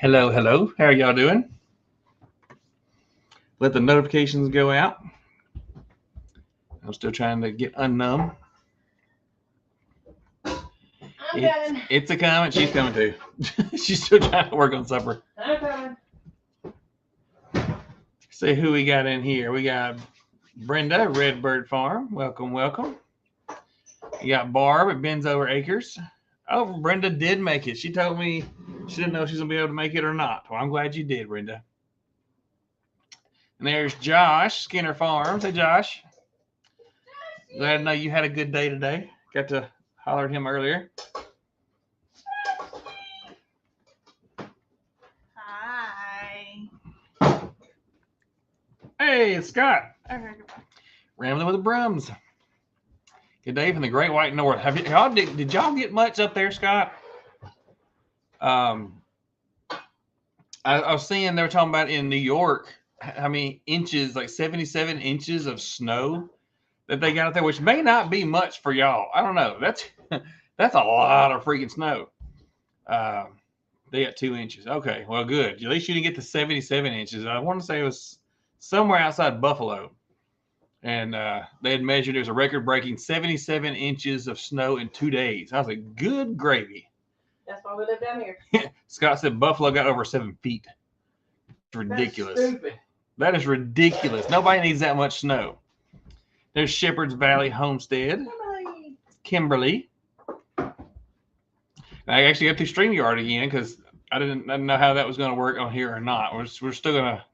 Hello, hello. How are y'all doing? Let the notifications go out. I'm still trying to get unnumb. It's a comment. She's coming too. She's still trying to work on supper. I'm coming. See who we got in here. We got Brenda, Redbird Farm. Welcome, welcome. You got Barb at Ben's Over Acres. Oh, Brenda did make it. She told me she didn't know if she's going to be able to make it or not. Well, I'm glad you did, Brenda. And there's Josh, Skinner Farms. Hey, Josh. Glad to know you had a good day today. Got to holler at him earlier. Hi. Hey, it's Scott. Okay, goodbye. Rambling with the Brums. Good day from the Great White North. Did y'all get much up there, Scott? I was seeing they were talking about in New York how many inches, like 77 inches of snow that they got up there, which may not be much for y'all. I don't know. That's a lot of freaking snow. They got 2 inches. Okay, well, good. At least you didn't get to 77 inches. I want to say it was somewhere outside Buffalo. And they had measured, it was a record-breaking 77 inches of snow in 2 days. I was like, good gravy. That's why we live down here. Scott said Buffalo got over 7 feet. It's ridiculous. That's stupid. That is ridiculous. Nobody needs that much snow. There's Shepherd's Valley Homestead. Kimberly. I actually got to StreamYard again because I didn't know how that was going to work on here or not. We're still going to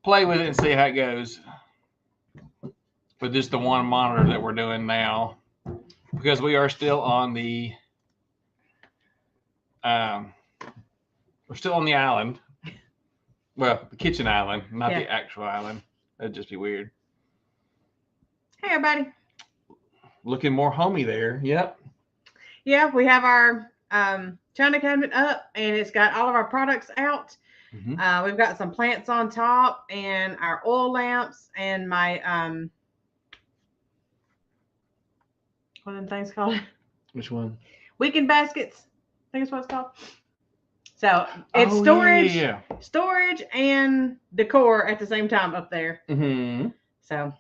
play with it and see how it goes. With just the one monitor that we're doing now, because we are still on the we're still on the island. Well, the kitchen island, not the actual island. That'd just be weird. Hey, everybody. Looking more homey there. Yep. Yeah, we have our china cabinet up, and it's got all of our products out. Mm-hmm. We've got some plants on top, and our oil lamps, and my what are them things called? Which one? Weekend baskets. I think it's what it's called. So it's storage and decor at the same time up there. Mm-hmm. So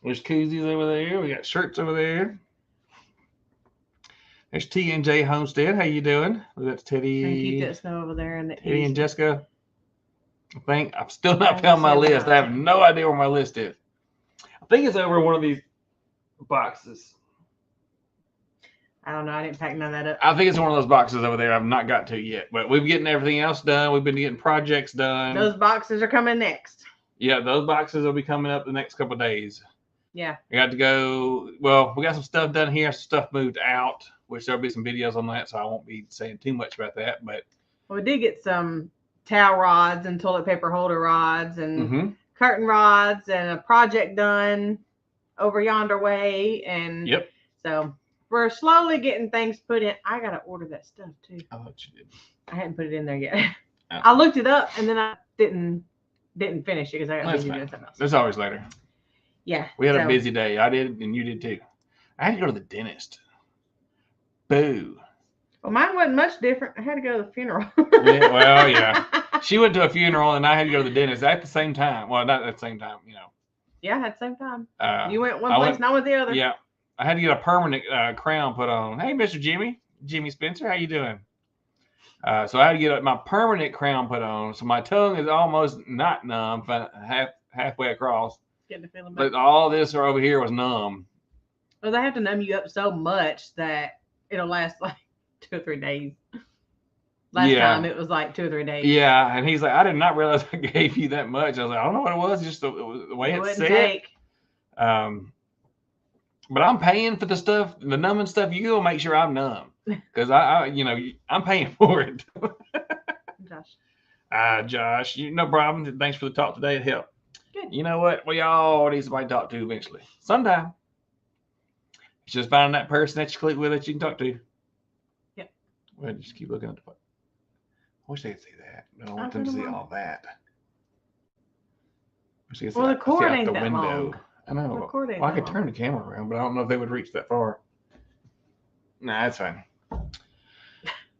there's koozies over there. We got shirts over there. There's T&J Homestead. How you doing? That's Teddy. And keep that snow over there. And Teddy and Jessica. I think I've still not found my list. I have no idea where my list is. I think it's over one of these boxes. I don't know. I didn't pack none of that up. I think it's one of those boxes over there I've not got to yet. But we've getting everything else done. We've been getting projects done. Those boxes are coming next. Yeah, those boxes will be coming up the next couple of days. Yeah. We got to go. Well, we got some stuff done here. Some stuff moved out, which there'll be some videos on that, so I won't be saying too much about that. But we did get some towel rods and toilet paper holder rods and curtain rods and a project done over yonder way. And so we're slowly getting things put in. I got to order that stuff too. I thought you did. I hadn't put it in there yet. I looked it up and then I didn't finish it because I got busy doing something else. There's always later. Yeah. We had a busy day. I did, and you did too. I had to go to the dentist. Boo. Well, mine wasn't much different. I had to go to the funeral. Yeah. She went to a funeral, and I had to go to the dentist at the same time. Well, not at the same time, Yeah, at the same time. You went one place, not with the other. Yeah. I had to get a permanent crown put on. Hey, Mr. Jimmy Spencer, how you doing? So I had to get my permanent crown put on. So my tongue is almost not numb, halfway across. Getting the feeling back. But all this over here was numb. Well, they have to numb you up so much that it'll last like 2 or 3 days. Last time it was like 2 or 3 days. Yeah, and he's like, I did not realize I gave you that much. I was like, I don't know what it was, just the way it said. But I'm paying for the stuff, the numbing stuff. You go make sure I'm numb, because I'm paying for it. Josh, no problem. Thanks for the talk today. It helped. Good. You know what? We all need somebody to talk to eventually. Sometime. It's just finding that person that you click with that you can talk to. Yep. Well, just keep looking at the phone. I wish they could see that. I don't want them to see all that. Well, the cord ain't that long. I know. Well, I could turn the camera around, but I don't know if they would reach that far. Nah, that's fine.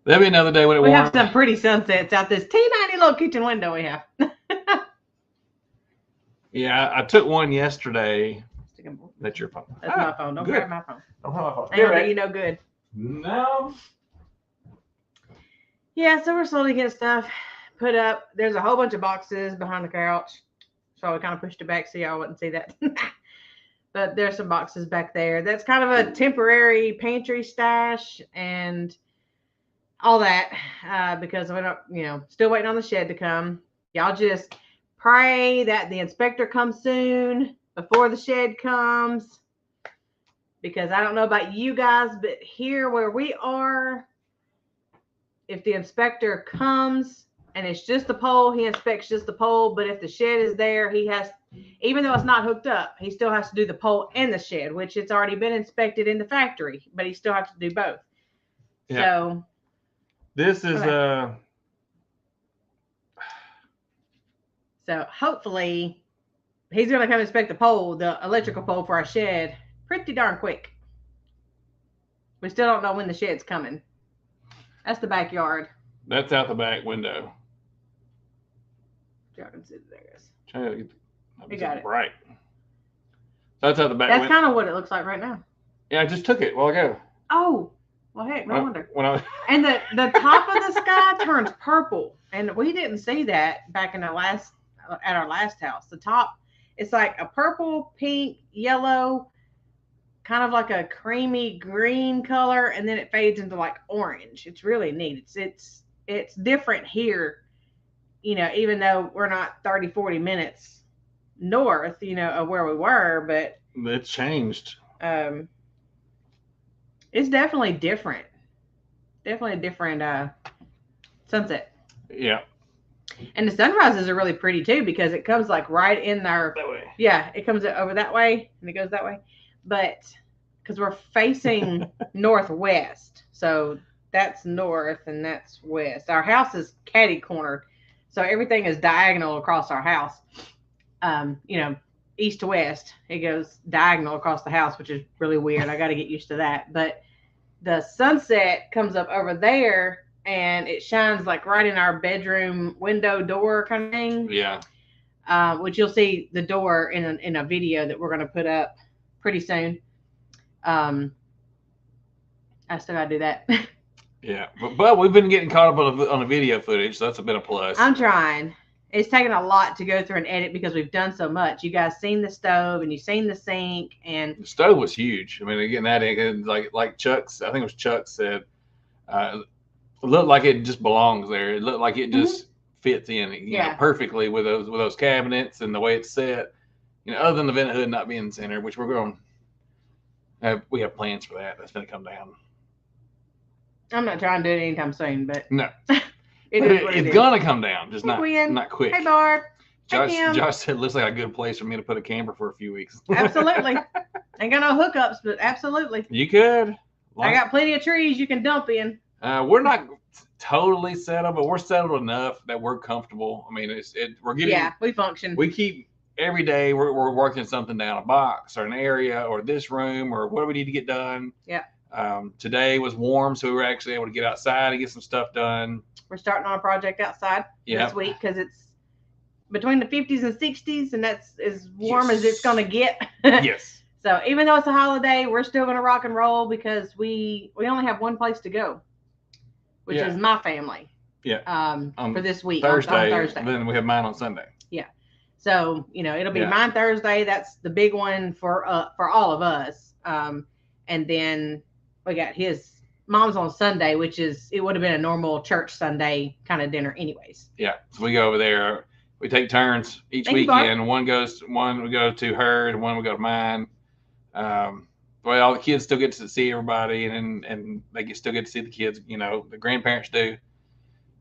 There'll be another day when it we warms. have some pretty sunsets out this teeny little kitchen window we have. Yeah, I took one yesterday. That's your phone. That's my phone. Don't grab my phone. Don't have my phone. I don't do you no good. No. Yeah, so we're slowly getting stuff put up. There's a whole bunch of boxes behind the couch. So I kind of pushed it back so y'all wouldn't see that. But there's some boxes back there. That's kind of a temporary pantry stash and all that because we don't, still waiting on the shed to come. Y'all just pray that the inspector comes soon before the shed comes, because I don't know about you guys, but here where we are, if the inspector comes and it's just the pole, he inspects just the pole. But if the shed is there, he has, even though it's not hooked up, he still has to do the pole and the shed, which it's already been inspected in the factory, but he still has to do both. Yeah. So this is so hopefully he's going to come inspect the pole, the electrical pole for our shed, pretty darn quick. We still don't know when the shed's coming. That's the backyard. That's out the back window. Y'all can see there it is. You got it. Right. That's out the back window. That's kind of what it looks like right now. Yeah, I just took it a while ago. Oh. Well, heck, no wonder. And the top of the sky turns purple. And we didn't see that back in at our last house. The top, it's like a purple, pink, yellow, kind of like a creamy green color, and then it fades into like orange. It's really neat. It's different here, even though we're not 30, 40 minutes north, of where we were, but it's changed. It's definitely different. Definitely a different sunset. Yeah. And the sunrises are really pretty too, because it comes like right in there. That way. Yeah, it comes over that way and it goes that way. But because we're facing northwest, so that's north and that's west. Our house is catty cornered, so everything is diagonal across our house. East to west, it goes diagonal across the house, which is really weird. I got to get used to that. But the sunset comes up over there and it shines like right in our bedroom window door kind of thing. Yeah. Which you'll see the door in a video that we're going to put up pretty soon. I still got to do that. Yeah. But we've been getting caught up on the video footage. So that's been a plus. I'm trying. It's taken a lot to go through and edit because we've done so much. You guys seen the stove and you've seen the sink, and the stove was huge. I mean, again, that like Chuck's, I think it was Chuck said, it looked like it just belongs there. It looked like it just fits in, perfectly with those cabinets and the way it's set. Other than the vent hood not being center, which we're going. We have plans for that. That's going to come down. I'm not trying to do it anytime soon, but no. It's gonna come down, just not quick. Hey, Barb. Josh said it looks like a good place for me to put a camper for a few weeks. Absolutely. Ain't got no hookups, but absolutely. You could. I got plenty of trees you can dump in. We're not totally settled, but we're settled enough that we're comfortable. I mean, we're getting. Yeah, we function. We keep every day we're working something down, a box or an area or this room or what do we need to get done. Yeah. Today was warm, so we were actually able to get outside and get some stuff done. We're starting on a project outside this week because it's between the 50s and 60s, and that's as warm as it's going to get. Yes. So even though it's a holiday, we're still going to rock and roll because we only have one place to go, which is my family. Yeah. For this week. Thursday. On Thursday. Then we have mine on Sunday. Yeah. So, it'll be mine Thursday. That's the big one for all of us. And then we got his mom's on Sunday, which it would have been a normal church Sunday kind of dinner anyways. Yeah. So we go over there. We take turns each weekend. One we go to her and one we go to mine. All the kids still get to see everybody and they still get to see the kids, the grandparents do.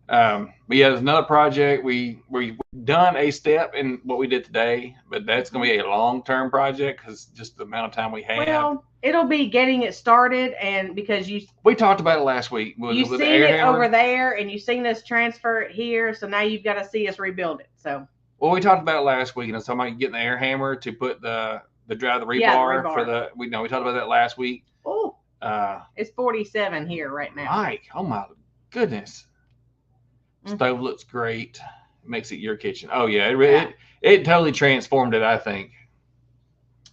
But yeah, there's another project. We've done a step in what we did today, but that's going to be a long-term project because just the amount of time we have. Well, it'll be getting it started, and because we talked about it last week. You've seen it over there, and you've seen us transfer it here, so now you've got to see us rebuild it. So. Well, we talked about it last week, and I was talking about getting the air hammer to put the rebar for the. We talked about that last week. Oh. It's 47 here right now. Mike, oh my goodness. Stove looks great. Makes it your kitchen. Oh yeah, it totally transformed it, I think.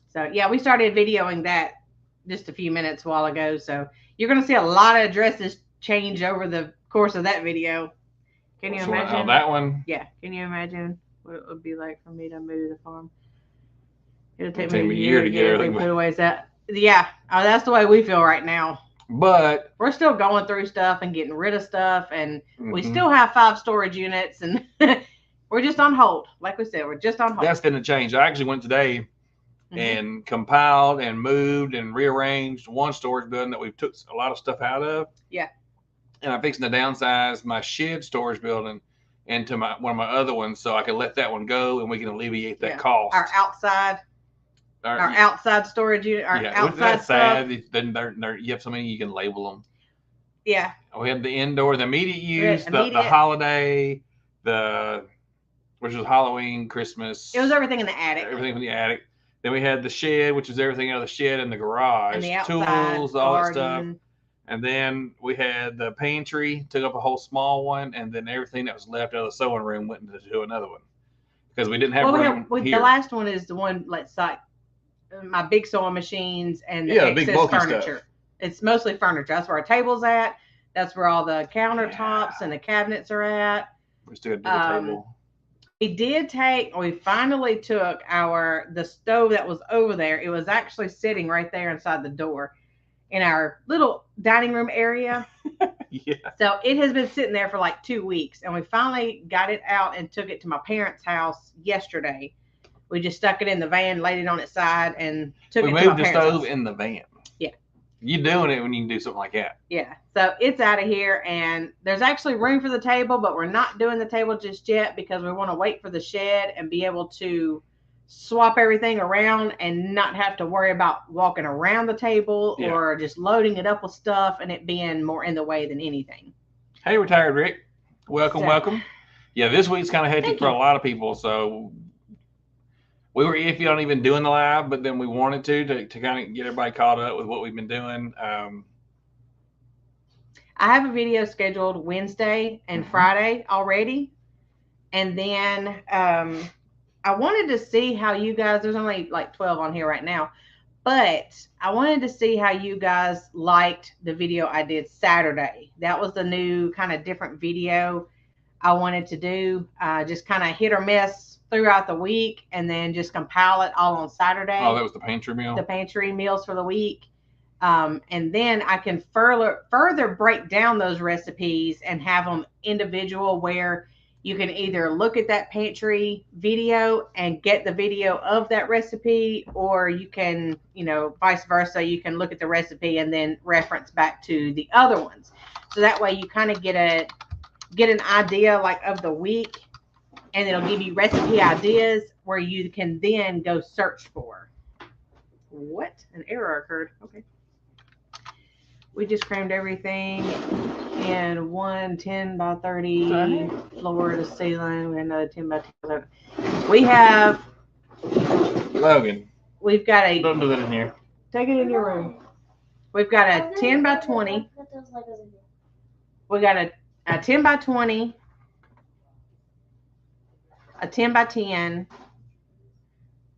So yeah, we started videoing that just a few minutes a while ago. So you're gonna see a lot of addresses change over the course of that video. Can you imagine? Oh, that one? Yeah. Can you imagine what it would be like for me to move the farm? It'll take me a year to get everything put away. Yeah. Oh, that's the way we feel right now. But we're still going through stuff and getting rid of stuff, and we still have 5 storage units, and we're just on hold. Like we said, we're just on hold. That's going to change. I actually went today and compiled and moved and rearranged one storage building that we took a lot of stuff out of. Yeah. And I'm fixing to downsize my shed storage building into one of my other ones, so I can let that one go and we can alleviate that cost. Our outside storage unit. Outside that's sad. Then you have so many you can label them. Yeah. We have the indoor, the immediate use, the holiday, which was Halloween, Christmas. It was everything in the attic. Everything from the attic. Then we had the shed, which was everything out of the shed and the garage. And the outside, tools, all that stuff. And then we had the pantry, took up a whole small one, and then everything that was left out of the sewing room went into another one. Because we didn't have room here. The last one is the one, like my big sewing machines and the excess big bulky furniture. Stuff. It's mostly furniture. That's where our table's at. That's where all the countertops and the cabinets are at. We still got to do the table. We finally took the stove that was over there. It was actually sitting right there inside the door in our little dining room area. Yeah. So it has been sitting there for like 2 weeks, and we finally got it out and took it to my parents' house yesterday. We just stuck it in the van, laid it on its side, and took it to my parents' house. We moved the stove in the van. Yeah. You're doing it when you can do something like that. Yeah. So it's out of here, and there's actually room for the table, but we're not doing the table just yet because we want to wait for the shed and be able to swap everything around and not have to worry about walking around the table or just loading it up with stuff and it being more in the way than anything. Hey, Retired Rick. Welcome. Yeah, this week's kind of hectic for a lot of people, so we were iffy on even doing the live, but then we wanted to kind of get everybody caught up with what we've been doing. I have a video scheduled Wednesday and Friday already. And then I wanted to see how you guys, there's only like 12 on here right now, but I wanted to see how you guys liked the video I did Saturday. That was the new kind of different video I wanted to do, just kind of hit or miss throughout the week and then just compile it all on Saturday. Oh, that was the pantry meal? The pantry meals for the week. And then I can further break down those recipes and have them individual where you can either look at that pantry video and get the video of that recipe, or you can, vice versa. You can look at the recipe and then reference back to the other ones. So that way you kind of get an idea like of the week, and it'll give you recipe ideas where you can then go search for. What? An error occurred. Okay. We just crammed everything in one 10 by 30 floor to ceiling. We had another 10 by 10. We have Logan. We've got a. Don't do that in here. Take it in your room. We've got a 10 by 20. We got a 10 by 20. A 10 by 10.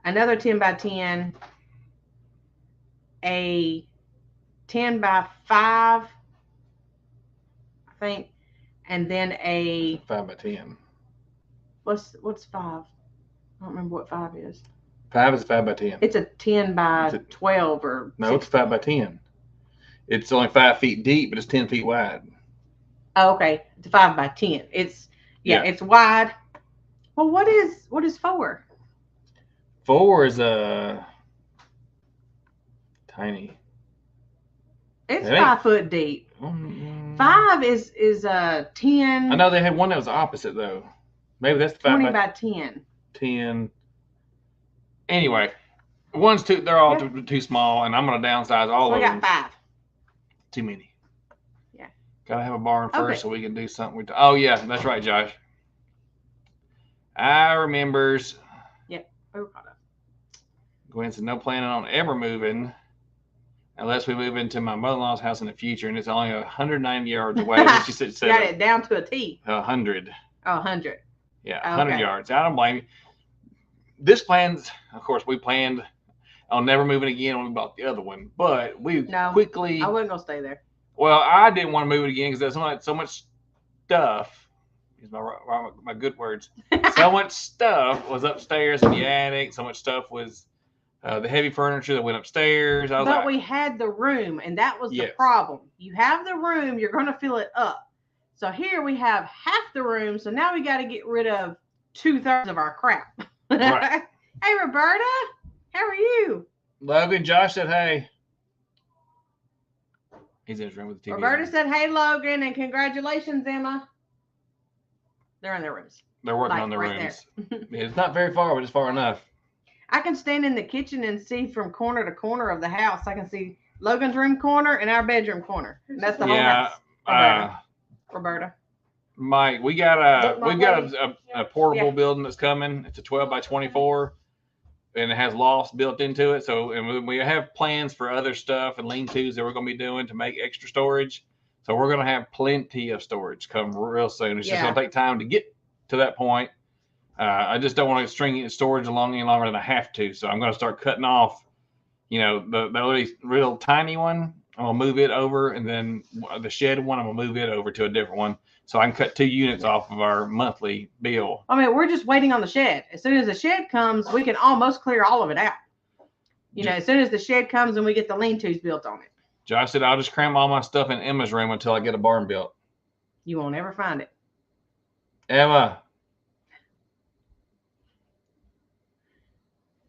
Another 10 by 10. A 10 by 5, I think, and then a 5 by 10. What's 5? I don't remember what 5 is. 5 is 5 by 10. It's a 10 by 12 or. No, it's 5 by 10. It's only 5 feet deep, but it's 10 feet wide. Oh, okay. It's 5 by 10. It's it's wide. Well, what is 4? 4 is tiny. It's 5 foot deep. 5 is 10. I know they had one that was opposite though. Maybe that's the 5 20 by 10. 10. Anyway, they're all too small, and I'm gonna downsize all of them. We got 5. Too many. Yeah. Gotta have a barn first so we can do something. Oh yeah, that's right, Josh. I remembers. Yep. We were caught up. Gwen said no planning on ever moving. unless we move into my mother-in-law's house in the future, and it's only 190 yards away. She said, got it down to a T. 100. Oh, 100. Yeah, 100 yards. I don't blame you. This plans, of course, we planned on never moving again when we bought the other one, but quickly. I wasn't gonna stay there. Well, I didn't want to move it again because there's so much stuff. Use my good words. So much stuff was upstairs in the attic. So much stuff was the heavy furniture that went upstairs. But we had the room, and that was the problem. You have the room, you're going to fill it up. So here we have half the room, so now we got to get rid of 2/3 of our crap. Right. Hey, Roberta, how are you? Logan, Josh said hey. He's in his room with the TV. Roberta said hey, Logan, and congratulations, Emma. They're in their rooms. They're working on their rooms. It's not very far, but it's far enough. I can stand in the kitchen and see from corner to corner of the house. I can see Logan's room corner and our bedroom corner. And that's the whole house. Roberta. Mike, we've got a portable building that's coming. It's a 12 by 24, and it has lofts built into it. So, and we have plans for other stuff and lean-tos that we're going to be doing to make extra storage. So we're going to have plenty of storage come real soon. It's just going to take time to get to that point. I just don't want to string storage along any longer than I have to. So I'm going to start cutting off, the real tiny one. I'm going to move it over, and then the shed one, I'm going to move it over to a different one. So I can cut 2 units off of our monthly bill. I mean, we're just waiting on the shed. As soon as the shed comes, we can almost clear all of it out. As soon as the shed comes and we get the lean-tos built on it. Josh said, I'll just cram all my stuff in Emma's room until I get a barn built. You won't ever find it. Emma.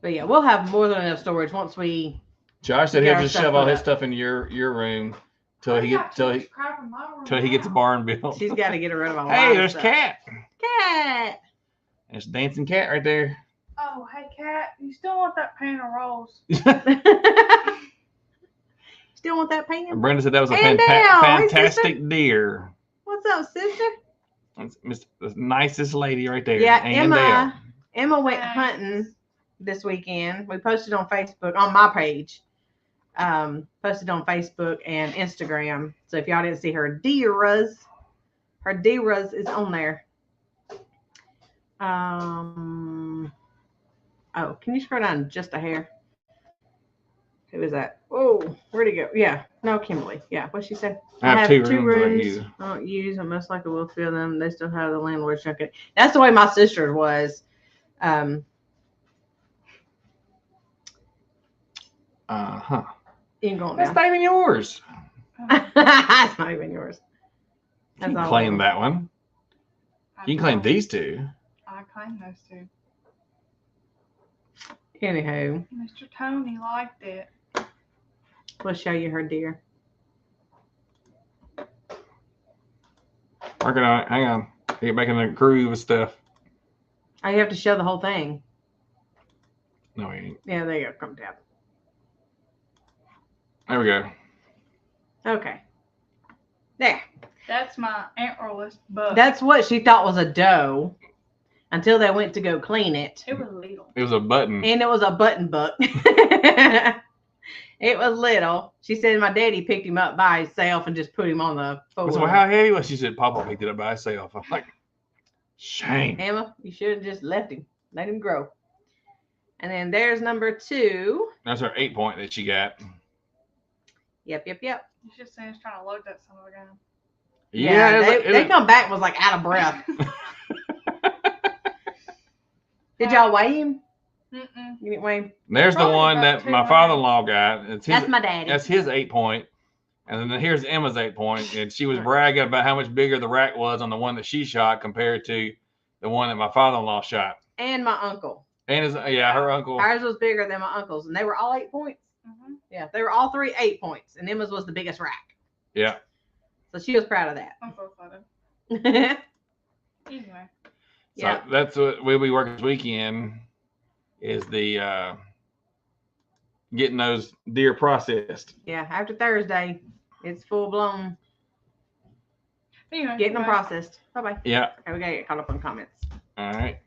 But yeah, we'll have more than enough storage once we. Josh said he'll just shove all his stuff in your room till he gets a barn built. She's got to get rid of all. Hey, there's Cat. Cat. There's dancing Cat right there. Oh, hey Cat, you still want that pan of rolls? Still want that pan? Brenda said that was a fantastic deer. What's up, sister? That's the nicest lady right there. Yeah, Emma went hunting this weekend. We posted on Facebook on my page. Posted on Facebook and Instagram. So if y'all didn't see her deeras is on there. Oh, can you scroll down just a hair? Who is that? Oh, where'd he go? Yeah, no, Kimberly. Yeah, what she said? I have two rooms. I don't use them. Most likely we'll fill them. They still have the landlord check it. That's the way my sister was. Uh-huh. You can go That's not even yours. That's not even yours. You can claim that one. You can claim these two. I claim those two. Anywho. Mr. Tony liked it. We'll show you her deer. Working on it. Hang on. Get back in the groove of stuff. Oh, you have to show the whole thing. No, we ain't. Yeah, there you go. Come down. There we go. Okay. There. That's my antlerless buck. That's what she thought was a doe until they went to go clean it. It was little. It was a button. And it was a button buck. It was little. She said my daddy picked him up by himself and just put him on the floor. So how heavy was he? She said Papa picked it up by himself. I'm like, shame. Emma, you should have just left him. Let him grow. And then there's number 2. That's her 8-point that she got. Yep. You should say he's trying to load that son of a gun. Yeah, they come back and was like out of breath. Did y'all weigh him? Mm-mm. You didn't weigh him? There's the one that my father-in-law got. That's my daddy. That's his 8-point. And then here's Emma's 8-point. And she was bragging about how much bigger the rack was on the one that she shot compared to the one that my father-in-law shot. And my uncle. And her uncle. Ours was bigger than my uncle's, and they were all 8 points. Mm-hmm. Yeah, they were all 3 8 points, and Emma's was the biggest rack. Yeah. So she was proud of that. I'm so excited. Anyway. So that's what we'll be working this weekend is the getting those deer processed. Yeah, after Thursday, it's full blown. Anyway, getting them processed. Bye-bye. Yeah. Okay, we got to get caught up on comments. All right.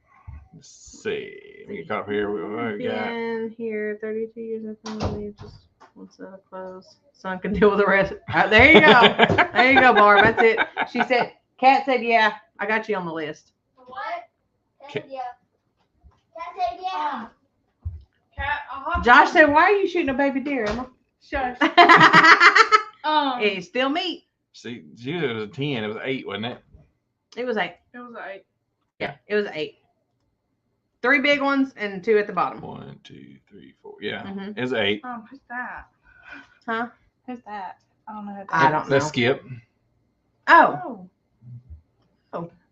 Let's see. Let me get caught up here. We got been here 32 years. I just One set of clothes. Son can deal with the rest. There you go. There you go, Barb. That's it. She said, Kat said, yeah, I got you on the list. What? Kat said, yeah. Kat said, yeah. Cat, I'll have Josh said, why are you shooting a baby deer, Emma? Shush. It's still meat. See, it was a 10. It was 8, wasn't it? It was 8. It was 8. Yeah, it was 8. 3 big ones and 2 at the bottom. 1, 2, 3, 4. Yeah, Mhm. it was 8. Who's that? Huh? Who's that? I don't know who that I don't know. Let's skip.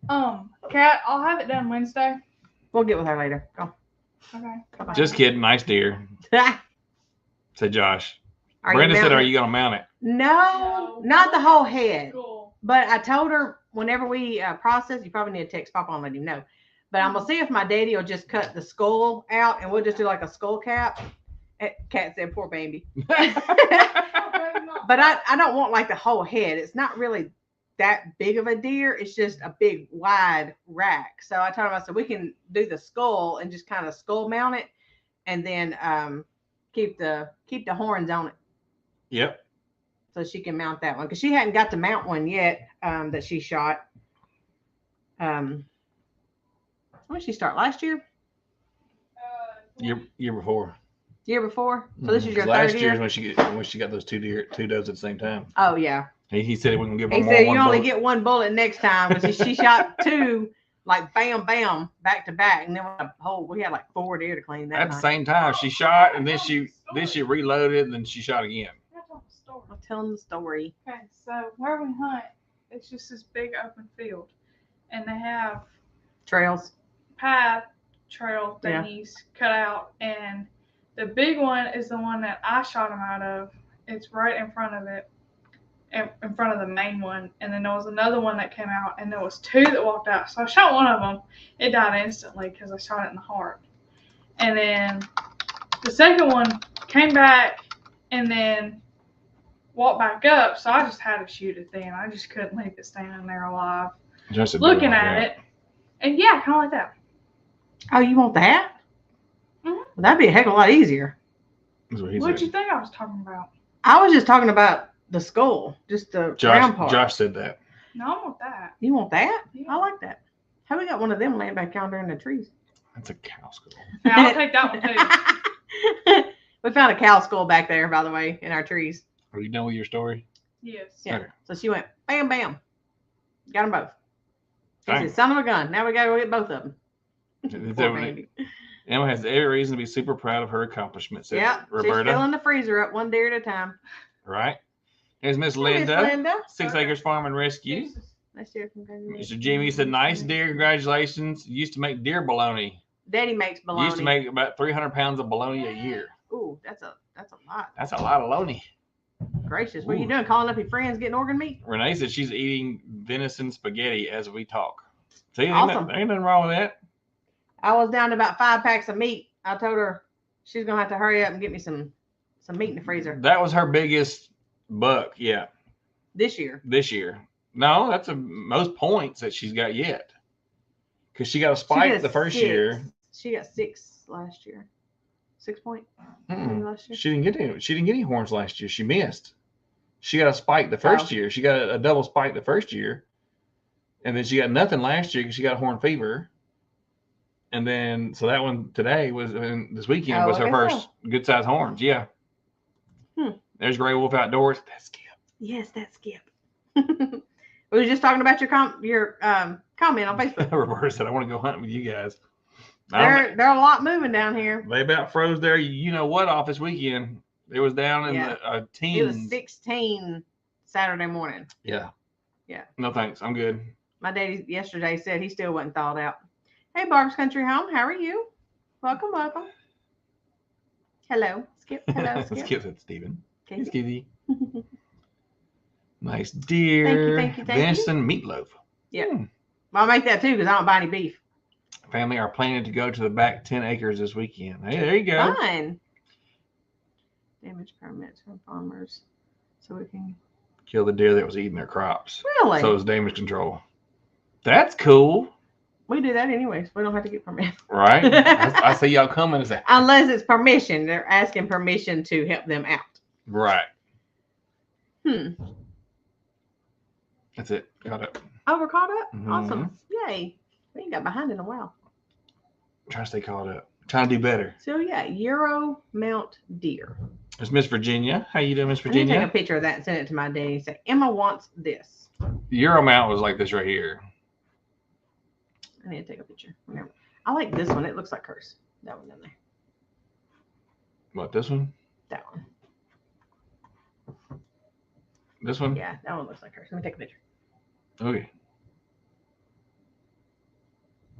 Oh, Cat, I'll have it done Wednesday. we'll get with her later. Go. Okay. Bye-bye. Just kidding. Nice deer. Said Josh. Are you Brenda said, mounting "Are it? you gonna mount it?" No, not the whole head. Cool. But I told her whenever we process, you probably need to text Papa and let him know. But I'm gonna see if my daddy will just cut the skull out and we'll just do like a skull cap. Kat said, "Poor baby." But I don't want like the whole head. It's not really that big of a deer. It's just a big wide rack. So I told him, I said, we can do the skull and just kind of skull mount it, and then keep the horns on it. Yep. So she can mount that one because she hadn't got to mount one yet that she shot. When did she start? Last year? Year before. Year before? So this is your last third year year? is when she got those two does at the same time. Oh yeah. He said we can give her He more. said one you only bullet. get one bullet next time because she shot 2 like bam bam back to back, and then we had like 4 deer to clean that At the night. same time. She shot and then she reloaded and then she shot again. I'm telling the story. Okay, so where we hunt, it's just this big open field, and they have Trails. path trail Yeah. thingies cut out, and the big one is the one that I shot him out of. It's right in front of it, in front of the main one, and then there was another one that came out, and there was 2 that walked out. So I shot one of them. It died instantly because I shot it in the heart, and then the second one came back and then walked back up. So I just had to shoot it then. I just couldn't leave it standing there alive, Just looking at it, and yeah, kind of like that. Oh, you want that? Mhm. Well, that'd be a heck of a lot easier. That's what he What'd said. you think I was talking about? I was just talking about the skull, just the round part. Josh said that. No, I want that. You want that? Yeah. I like that. How we got one of them laying back yonder in the trees? That's a cow skull. Yeah, I'll take that one too. We found a cow skull back there, by the way, in our trees. Are you done with your story? Yes. Yeah. Okay. So she went bam, bam. Got them both. She Dang. said, son of a gun. Now we got to go get both of them. Poor baby. Emma has every reason to be super proud of her accomplishments. Said Yeah, she's Roberta. filling the freezer up one deer at a time. Right. Here's Miss Hey, Linda. Miss Linda. 6 Acres Farm and Rescue. Nice deer. Congratulations. Mr. Jimmy said, "Nice deer, congratulations. Used to make deer bologna. Daddy makes bologna. Used to make about 300 pounds of bologna a year. Ooh, that's a lot. That's a lot of bologna." Gracious. What are you Ooh. doing? Calling up your friends, getting organ meat? Renee said she's eating venison spaghetti as we talk. See, Awesome. ain't nothing wrong with that. I was down to about 5 packs of meat. I told her she's gonna have to hurry up and get me some meat in the freezer That was her biggest buck, yeah, this year. this year. No, that's the most points that she's got yet. Because she got a spike got the first 6. year. She got 6 last year. 6 point last year. She didn't get any horns last year. She missed. She got a spike the first year. She got a double spike the first year. And then she got nothing last year because she got horn fever. And then, so that one today this weekend was her first good size horns. Yeah. There's Gray Wolf Outdoors. That's Skip. Yes, that's Skip. We were just talking about your comment on Facebook. Roberta said, "I want to go hunting with you guys." They're a lot moving down here. They about froze there. You know what? Off this weekend, it was down in the teens. It was 16 Saturday morning. Yeah. Yeah. No thanks. I'm good. My daddy yesterday said he still wasn't thawed out. Hey, Barb's Country Home. How are you? Welcome, welcome. Hello, Skip. Hello, Skip. Skip said Steven. Okay. Hey, Skivvy. Nice deer. Thank you. Venison meatloaf. Yeah. Well, I'll make that too because I don't buy any beef. Family are planning to go to the back 10 acres this weekend. Hey, there you go. Fine. Damage permits from farmers so we can. Kill the deer that was eating their crops. Really? So it's damage control. That's cool. We do that anyways. We don't have to get permission. Right? I see y'all coming and say, Unless it's permission. They're asking permission to help them out. Right. That's it. Caught up. Oh, we're caught up? Mm-hmm. Awesome. Yay. We ain't got behind in a while. Trying to stay caught up. Trying to do better. So, yeah, Euro Mount Deer. There's Miss Virginia. How you doing, Miss Virginia? I need to take a picture of that and send it to my daddy and say, Emma wants this. Euro Mount was like this right here. I need to take a picture. Whenever. I like this one. It looks like hers. That one in there. What, this one? That one. This one? Yeah, that one looks like hers. Let me take a picture. Okay.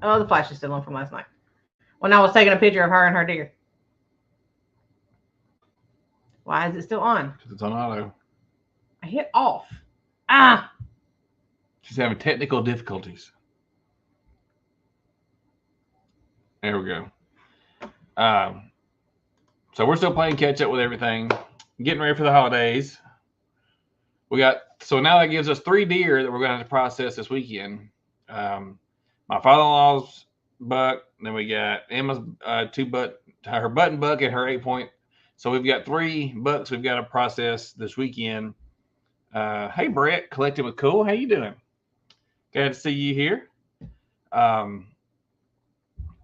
Oh, the flash is still on from last night. When I was taking a picture of her and her deer. Why is it still on? Because it's on auto. I hit off. Ah! She's having technical difficulties. There we go. So we're still playing catch up with everything. Getting ready for the holidays. So now that gives us 3 deer that we're going to have to process this weekend. My father-in-law's buck. Then we got Emma's her button buck and her 8-point. So we've got 3 bucks we've got to process this weekend. Hey, Brett, Collecting with Cool. How you doing? Glad to see you here.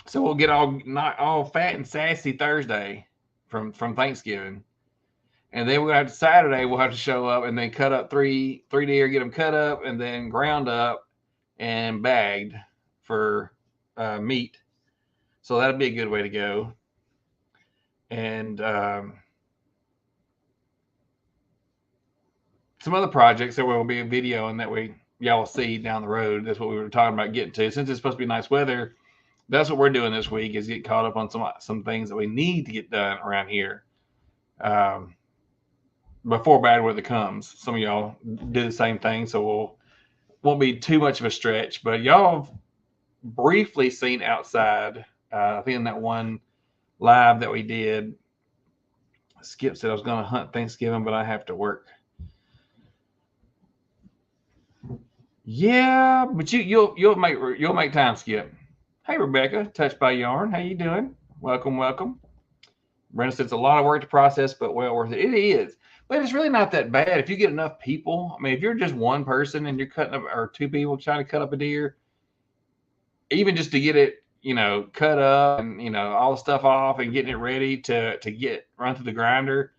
So we'll get all fat and sassy Thursday from Thanksgiving. And then we'll have to Saturday, we'll have to show up and then cut up 3 deer, get them cut up and then ground up and bagged for meat. So that'll be a good way to go. And some other projects that will be a video and that y'all will see down the road. That's what we were talking about getting to. Since it's supposed to be nice weather, that's what we're doing this week, is get caught up on some things that we need to get done around here before bad weather comes. Some of y'all do the same thing, so won't be too much of a stretch. But y'all have briefly seen outside. I think in that one live that we did, Skip said I was going to hunt Thanksgiving, but I have to work. Yeah, but you'll make time, Skip. Hey, Rebecca, Touched by Yarn. How you doing? Welcome. Brenda said it's a lot of work to process, but well worth it. It is, but it's really not that bad if you get enough people. I mean, if you're just one person and you're cutting up, or 2 people trying to cut up a deer, even just to get it, cut up and all the stuff off and getting it ready to run through the grinder,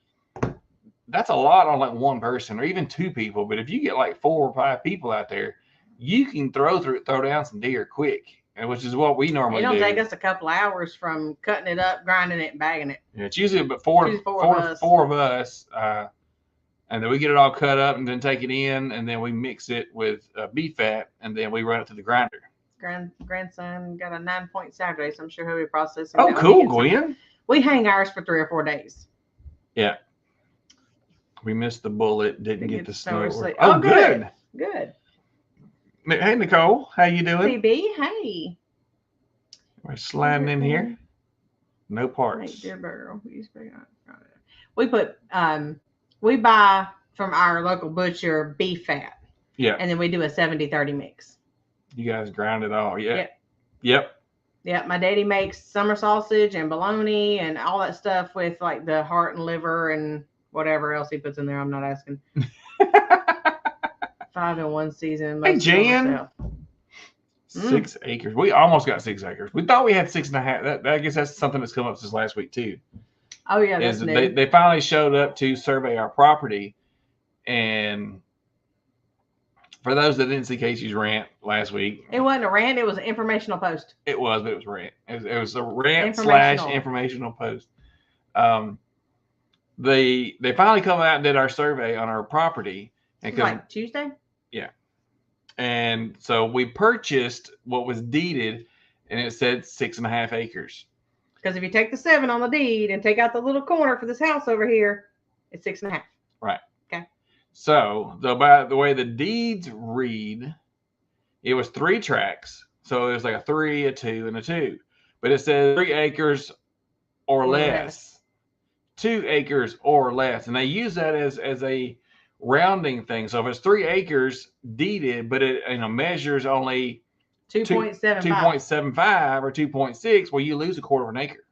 that's a lot on like one person or even 2 people. But if you get like 4 or 5 people out there, you can throw down some deer quick, which is what we normally do. It'll take us a couple hours from cutting it up, grinding it, and bagging it. Yeah, it's usually about four of us. And then we get it all cut up and then take it in, and then we mix it with beef fat, and then we run it to the grinder. Grandson got a 9-point Saturday, so I'm sure he'll be processing. Oh, cool, Gwen. We hang ours for 3 or 4 days. Yeah. We missed the bullet, didn't get the snow. Oh, good. Good. Hey, Nicole, how you doing? CB, hey. We're sliding in here. No parts. Hey, dear burger. We put we buy from our local butcher beef fat. Yeah. And then we do a 70-30 mix. You guys grind it all. Yeah. Yep. My daddy makes summer sausage and bologna and all that stuff with like the heart and liver and whatever else he puts in there. I'm not asking. 5 in 1 season. Hey, Jan. 6 acres. We almost got 6 acres. We thought we had 6.5. I guess that's something that's come up since last week too. Oh yeah, that's new. They finally showed up to survey our property, and for those that didn't see Casey's rant last week, it wasn't a rant. It was an informational post. It was, but it was rant. It was a rant / informational post. They finally come out and did our survey on our property. And like Tuesday? Yeah. And so we purchased what was deeded, and it said 6.5 acres. Because if you take the 7 on the deed and take out the little corner for this house over here, it's 6.5. Right. Okay. So by the way the deeds read, it was 3 tracts. So it was like a 3, a 2, and a 2. But it says 3 acres or less. 2 acres or less. And they use that as a rounding thing. So if it's 3 acres deeded, but it measures only 2.75 or 2.6, well, you lose 1/4 acre.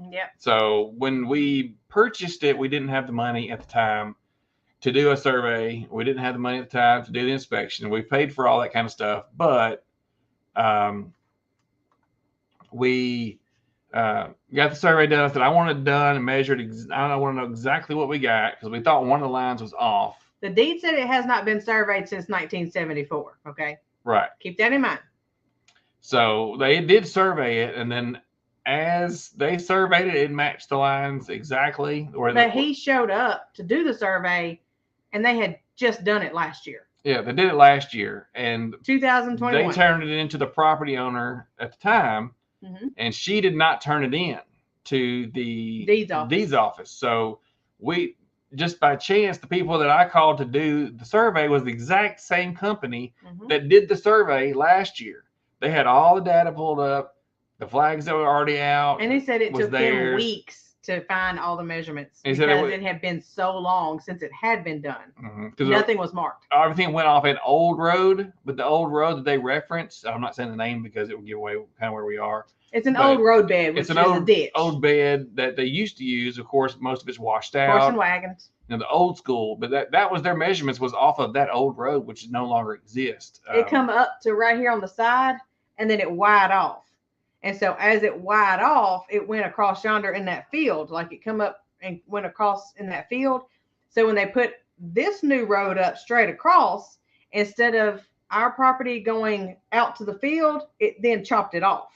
Yep. So when we purchased it, we didn't have the money at the time to do a survey. We didn't have the money at the time to do the inspection. We paid for all that kind of stuff, but we got the survey done. I said, I want it done and measured. I want to know exactly what we got because we thought one of the lines was off. The deed said it has not been surveyed since 1974. Okay. Right. Keep that in mind. So they did survey it, and then as they surveyed it, it matched the lines exactly. But he showed up to do the survey, and they had just done it last year. Yeah, they did it last year, and 2021. They turned it into the property owner at the time, and she did not turn it in to the deeds office. So we just by chance, the people that I called to do the survey was the exact same company that did the survey last year. They had all the data pulled up, the flags that were already out. And he said it took them weeks to find all the measurements because it had been so long since it had been done. Nothing was marked. Everything went off an old road, but the old road that they referenced, I'm not saying the name because it would give away kind of where we are. It's an old road bed, which is a ditch. Old bed that they used to use. Of course, most of it's washed out. Horse and wagons. You know, the old school, but that was their measurements was off of that old road, which no longer exists. It come up to right here on the side, and then it wide off. And so as it wide off, it went across yonder in that field, like it come up and went across in that field. So when they put this new road up straight across, instead of our property going out to the field, it then chopped it off.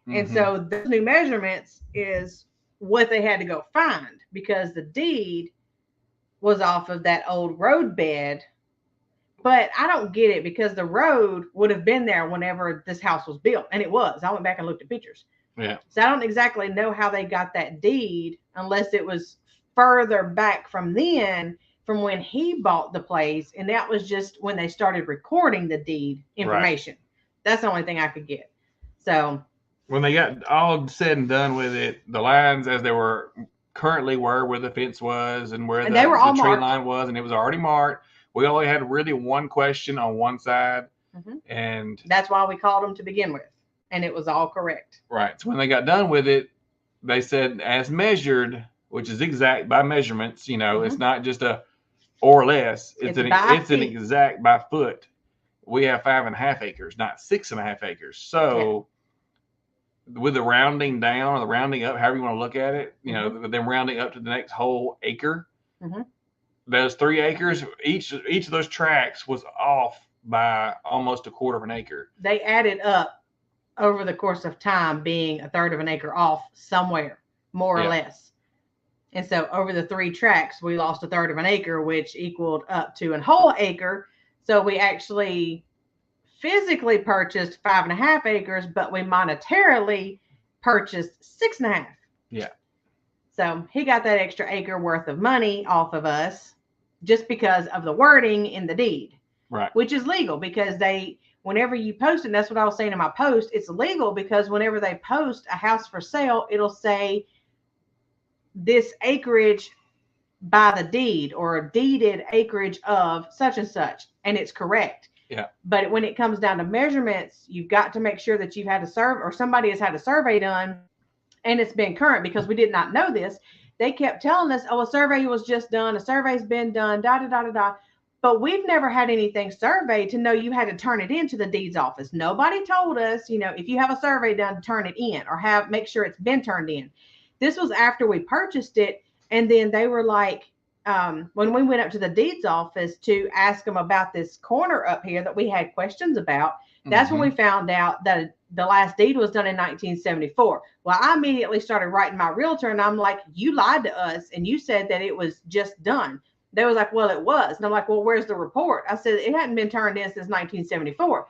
And so the new measurements is what they had to go find because the deed was off of that old road bed. But I don't get it because the road would have been there whenever this house was built. And it was. I went back and looked at pictures. Yeah. So I don't exactly know how they got that deed unless it was further back from then, from when he bought the place. And that was just when they started recording the deed information. Right. That's the only thing I could get. So when they got all said and done with it, the lines as they were currently were where the fence was and where the tree line was, and it was already marked. We only had really one question on one side, and that's why we called them to begin with, and it was all correct. Right. So when they got done with it, they said as measured, which is exact by measurements. You know, it's not just a or less. It's an exact by foot. We have 5.5 acres, not 6.5 acres. So with the rounding down or the rounding up, however you want to look at it, you know, them rounding up to the next whole acre. Those 3 acres, each of those tracks was off by almost 1/4 of an acre. They added up over the course of time being 1/3 of an acre off somewhere, more or less. And so over the 3 tracks, we lost 1/3 of an acre, which equaled up to a whole acre. So we actually physically purchased 5.5 acres, but we monetarily purchased 6.5. Yeah. So he got that extra acre worth of money off of us just because of the wording in the deed. Right. Which is legal because whenever you post it, and that's what I was saying in my post, it's legal because whenever they post a house for sale, it'll say this acreage by the deed or a deeded acreage of such and such, and it's correct. Yeah. But when it comes down to measurements, you've got to make sure that you've had a survey or somebody has had a survey done and it's been current because we did not know this. They kept telling us, oh, a survey was just done. A survey's been done, But we've never had anything surveyed to know you had to turn it into the deeds office. Nobody told us, if you have a survey done, to turn it in or make sure it's been turned in. This was after we purchased it. And then they were like, when we went up to the deeds office to ask them about this corner up here that we had questions about, that's when we found out that the last deed was done in 1974. Well, I immediately started writing my realtor and I'm like, you lied to us and you said that it was just done. They was like, well, it was. And I'm like, well, where's the report? I said, it hadn't been turned in since 1974.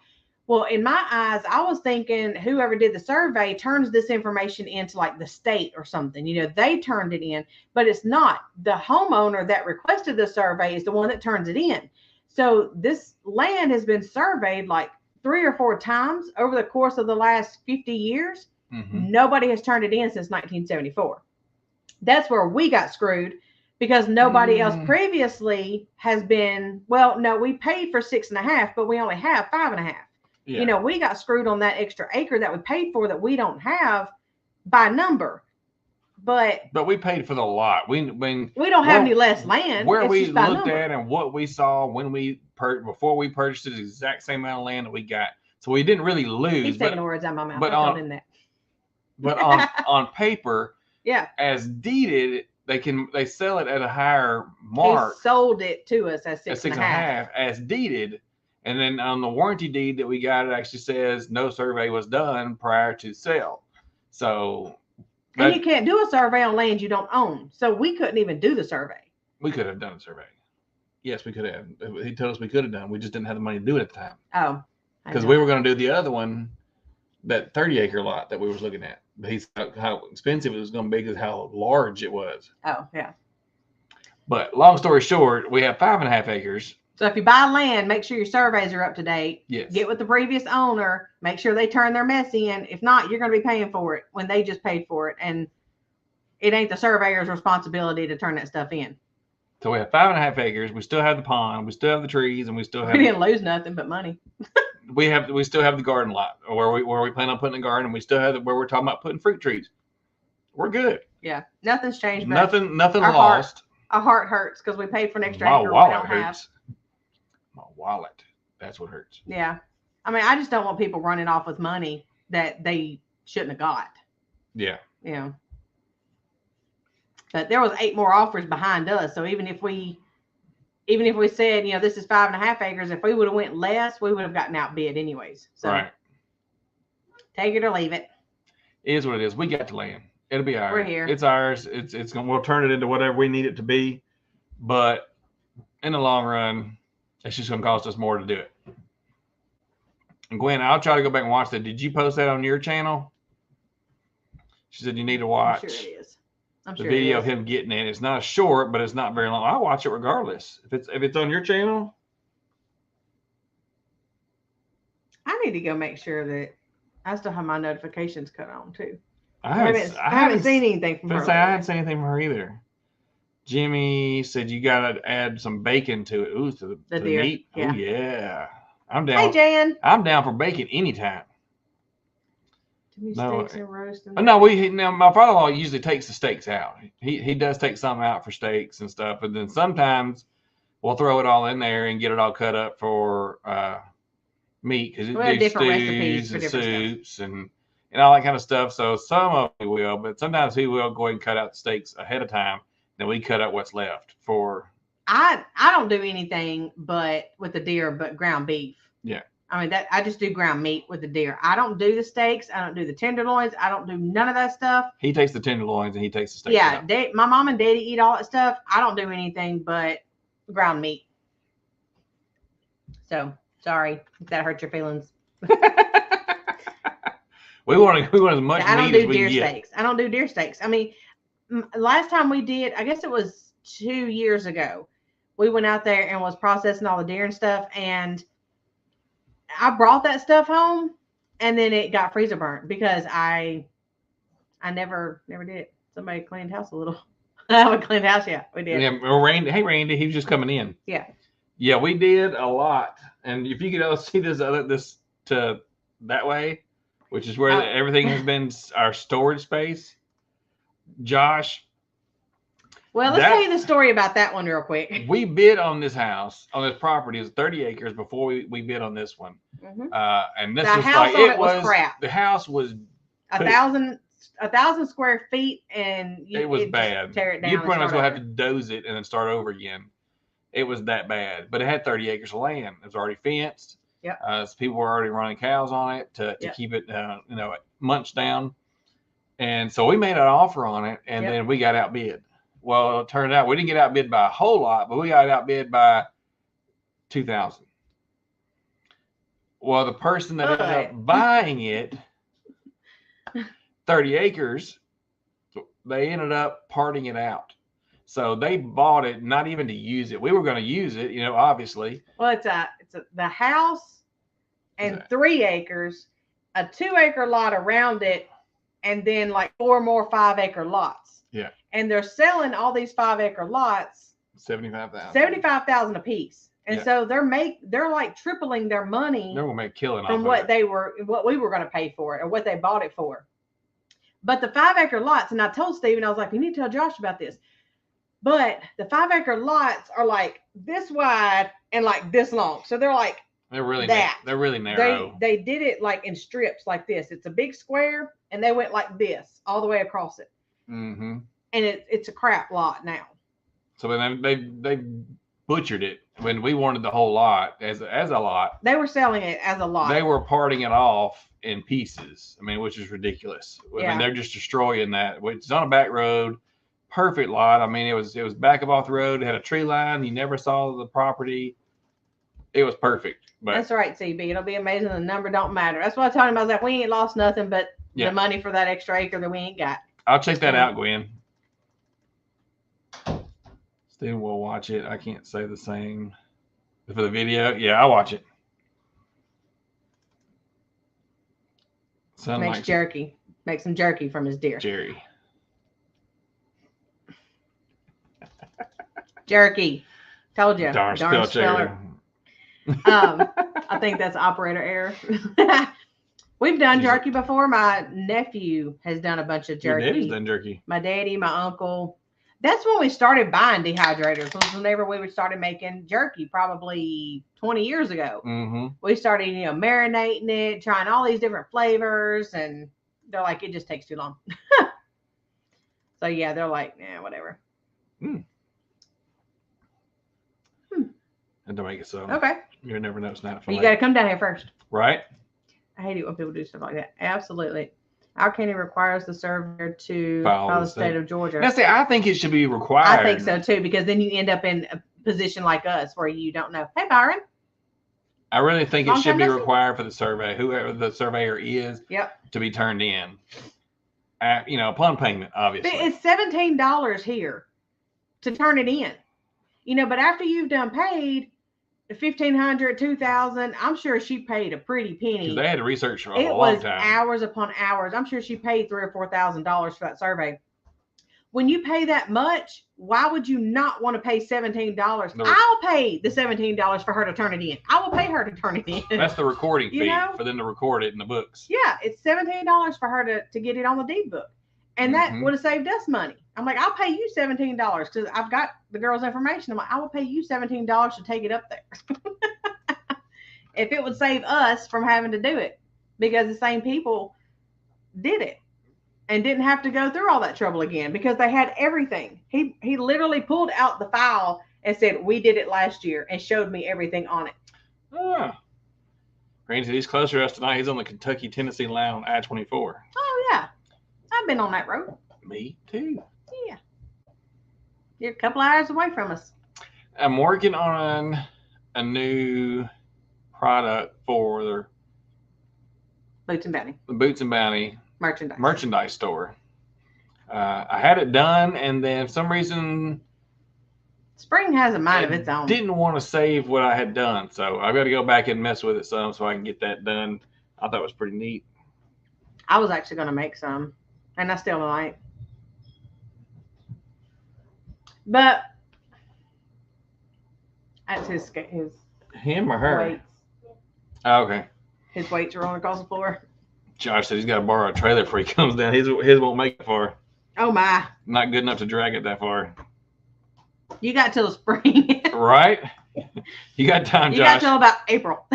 Well, in my eyes, I was thinking whoever did the survey turns this information into like the state or something. They turned it in, but it's not. The homeowner that requested the survey is the one that turns it in. So this land has been surveyed like 3 or 4 times over the course of the last 50 years. Nobody has turned it in since 1974. That's where we got screwed because nobody else previously has been, well, no, we paid for 6.5, but we only have 5.5. Yeah. We got screwed on that extra acre that we paid for that we don't have by number. But we paid for the lot. We don't have any less land. Where we looked at and what we saw when before we purchased it, the exact same amount of land that we got. So we didn't really lose. He's taking the words out of my mouth. But on paper, yeah, as deeded, they sell it at a higher mark. He sold it to us at 6.5 as deeded. And then on the warranty deed that we got, it actually says no survey was done prior to sale. So, and you can't do a survey on land you don't own. So we couldn't even do the survey. We could have done a survey. Yes, we could have. He told us we could have done. We just didn't have the money to do it at the time. Oh, because we were going to do the other one, that 30-acre lot that we was looking at. But he said how expensive it was going to be because how large it was. Oh, yeah. But long story short, we have 5.5 acres. So if you buy land, make sure your surveys are up to date. Yes. Get with the previous owner. Make sure they turn their mess in. If not, you're going to be paying for it when they just paid for it. And it ain't the surveyor's responsibility to turn that stuff in. So we have 5.5 acres. We still have the pond. We still have the trees, and we still have. We didn't lose nothing but money. We still have the garden lot where we plan on putting a garden. And we still have where we're talking about putting fruit trees. We're good. Yeah, nothing's changed. Nothing lost. Our heart hurts because we paid for an extra acre. My wallet hurts. My wallet. That's what hurts. Yeah. I mean, I just don't want people running off with money that they shouldn't have got. Yeah. Yeah. But there was 8 more offers behind us. So even if we said, this is 5.5 acres, if we would have went less, we would have gotten outbid anyways. So right. Take it or leave it. It is what it is. We got the land. It'll be ours. We're here. It's ours. We'll turn it into whatever we need it to be. But in the long run, it's just going to cost us more to do it. And Gwen, I'll try to go back and watch that. Did you post that on your channel? She said you need to watch. I'm sure it is. The video of him getting it. It's not short, but it's not very long. I'll watch it regardless. If it's on your channel. I need to go make sure that I still have my notifications cut on too. I haven't seen anything from her. I haven't seen anything from her either. Jimmy said you gotta add some bacon to it. Ooh, to the meat. Yeah. Oh yeah. I'm down. Hey Jan. I'm down for bacon anytime. Steaks and roast. No, my father-in-law usually takes the steaks out. He does take some out for steaks and stuff, but then sometimes we'll throw it all in there and get it all cut up for meat because it do stews and soups and all that kind of stuff. So some of it will, but sometimes he will go ahead and cut out the steaks ahead of time. Then we cut out what's left for. I don't do anything but with the deer, but ground beef. Yeah. I mean I just do ground meat with the deer. I don't do the steaks. I don't do the tenderloins. I don't do none of that stuff. He takes the tenderloins and he takes the steaks. Yeah, my mom and daddy eat all that stuff. I don't do anything but ground meat. So sorry if that hurt your feelings. we want as much meat as we can get. I don't do deer steaks. I don't do deer steaks. I mean, last time we did, I guess it was 2 years ago. We went out there and was processing all the deer and stuff, and I brought that stuff home, and then it got freezer burnt because I never did it. Somebody cleaned house a little. I haven't cleaned house yet. We did. Yeah, well, Randy. Hey, Randy. He was just coming in. Yeah. Yeah, we did a lot, and if you could see this to that way, which is where everything has been our storage space. Josh. Well, let's tell you the story about that one real quick. We bid on this house, on this property. It's 30 acres before we bid on this one. Mm-hmm. And this the was house like, it was crap. The house was 1,000 square feet, and it was bad. Tear it down. You pretty much will have to doze it and then start over again. It was that bad, but it had 30 acres of land. It was already fenced. Yep. So people were already running cows on it to keep it, munched down. And so we made an offer on it, and then we got outbid. Well, it turned out we didn't get outbid by a whole lot, but we got outbid by $2,000. Well, the person that ended up buying it, 30 acres, they ended up parting it out. So they bought it not even to use it. We were going to use it, obviously. Well, it's the house and 3 acres, a 2-acre lot around it, and then like 4 more 5-acre lots. Yeah. And they're selling all these 5-acre lots $75,000 a piece. And so they're like tripling their money. They're gonna make killing from what we were going to pay for it or what they bought it for. But the 5-acre lots, and I told Steven, I was like, you need to tell Josh about this. But the 5-acre lots are like this wide and like this long. So they're like they're really narrow. They did it like in strips like this. It's a big square, and they went like this all the way across it. Mm-hmm. And it's a crap lot now. So they butchered it when we wanted the whole lot as a lot. They were selling it as a lot. They were parting it off in pieces. I mean, which is ridiculous. I mean, they're just destroying that. It's on a back road, perfect lot. I mean, it was back up off the road. It had a tree line. You never saw the property. It was perfect. But that's right, CB. It'll be amazing. The number don't matter. That's what I told him. I was like, we ain't lost nothing but the money for that extra acre that we ain't got. I'll check that out, Gwen. Steven will watch it. I can't say the same for the video. Yeah, I'll watch it. Makes jerky. Make some jerky from his deer. Jerry. Jerky. Told you. Darn speller. I think that's operator error. We've done jerky before. My nephew has done a bunch of jerky. Your daddy's done jerky. My daddy, my uncle. That's when we started buying dehydrators. Was whenever we started making jerky, probably 20 years ago. Mm-hmm. We started, marinating it, trying all these different flavors, and they're like, it just takes too long. So yeah, they're like, yeah, whatever. And to make it so. Okay. You never know it's not you got to come down here first. Right. I hate it when people do stuff like that. Absolutely. Our county requires the surveyor to follow the state of Georgia. Now, see, I think it should be required. I think so too, because then you end up in a position like us where you don't know. Hey, Byron. I really think it should be required for the survey, whoever the surveyor is, to be turned in. Upon payment, obviously. But it's $17 here to turn it in. But after you've done paid $1,500, $2,000, I'm sure she paid a pretty penny. Because they had to research for a long time. It was hours upon hours. I'm sure she paid $3,000 or $4,000 for that survey. When you pay that much, why would you not want to pay $17? I'll pay the $17 for her to turn it in. I will pay her to turn it in. That's the recording fee for them to record it in the books. Yeah, it's $17 for her to get it on the deed book. And that would have saved us money. I'm like, I'll pay you $17 because I've got the girl's information. I'm like, I will pay you $17 to take it up there. If it would save us from having to do it, because the same people did it and didn't have to go through all that trouble again because they had everything. He literally pulled out the file and said, we did it last year, and showed me everything on it. Granted, he's closer to us tonight. He's on the Kentucky-Tennessee line on I-24. Oh, yeah. I've been on that road. Me too. Yeah. You're a couple hours away from us. I'm working on a new product for the Boots and Bounty. The Boots and Bounty merchandise store. I had it done, and then for some reason, spring has a mind of its own. Didn't want to save what I had done, so I've got to go back and mess with it some so I can get that done. I thought it was pretty neat. I was actually going to make some, and I still might. But that's his him or her? Weights. Oh, okay. His weights are on across the floor. Josh said he's got to borrow a trailer before he comes down. His won't make it far. Oh my! Not good enough to drag it that far. You got till the spring. Right? You got time, Josh. You got till about April.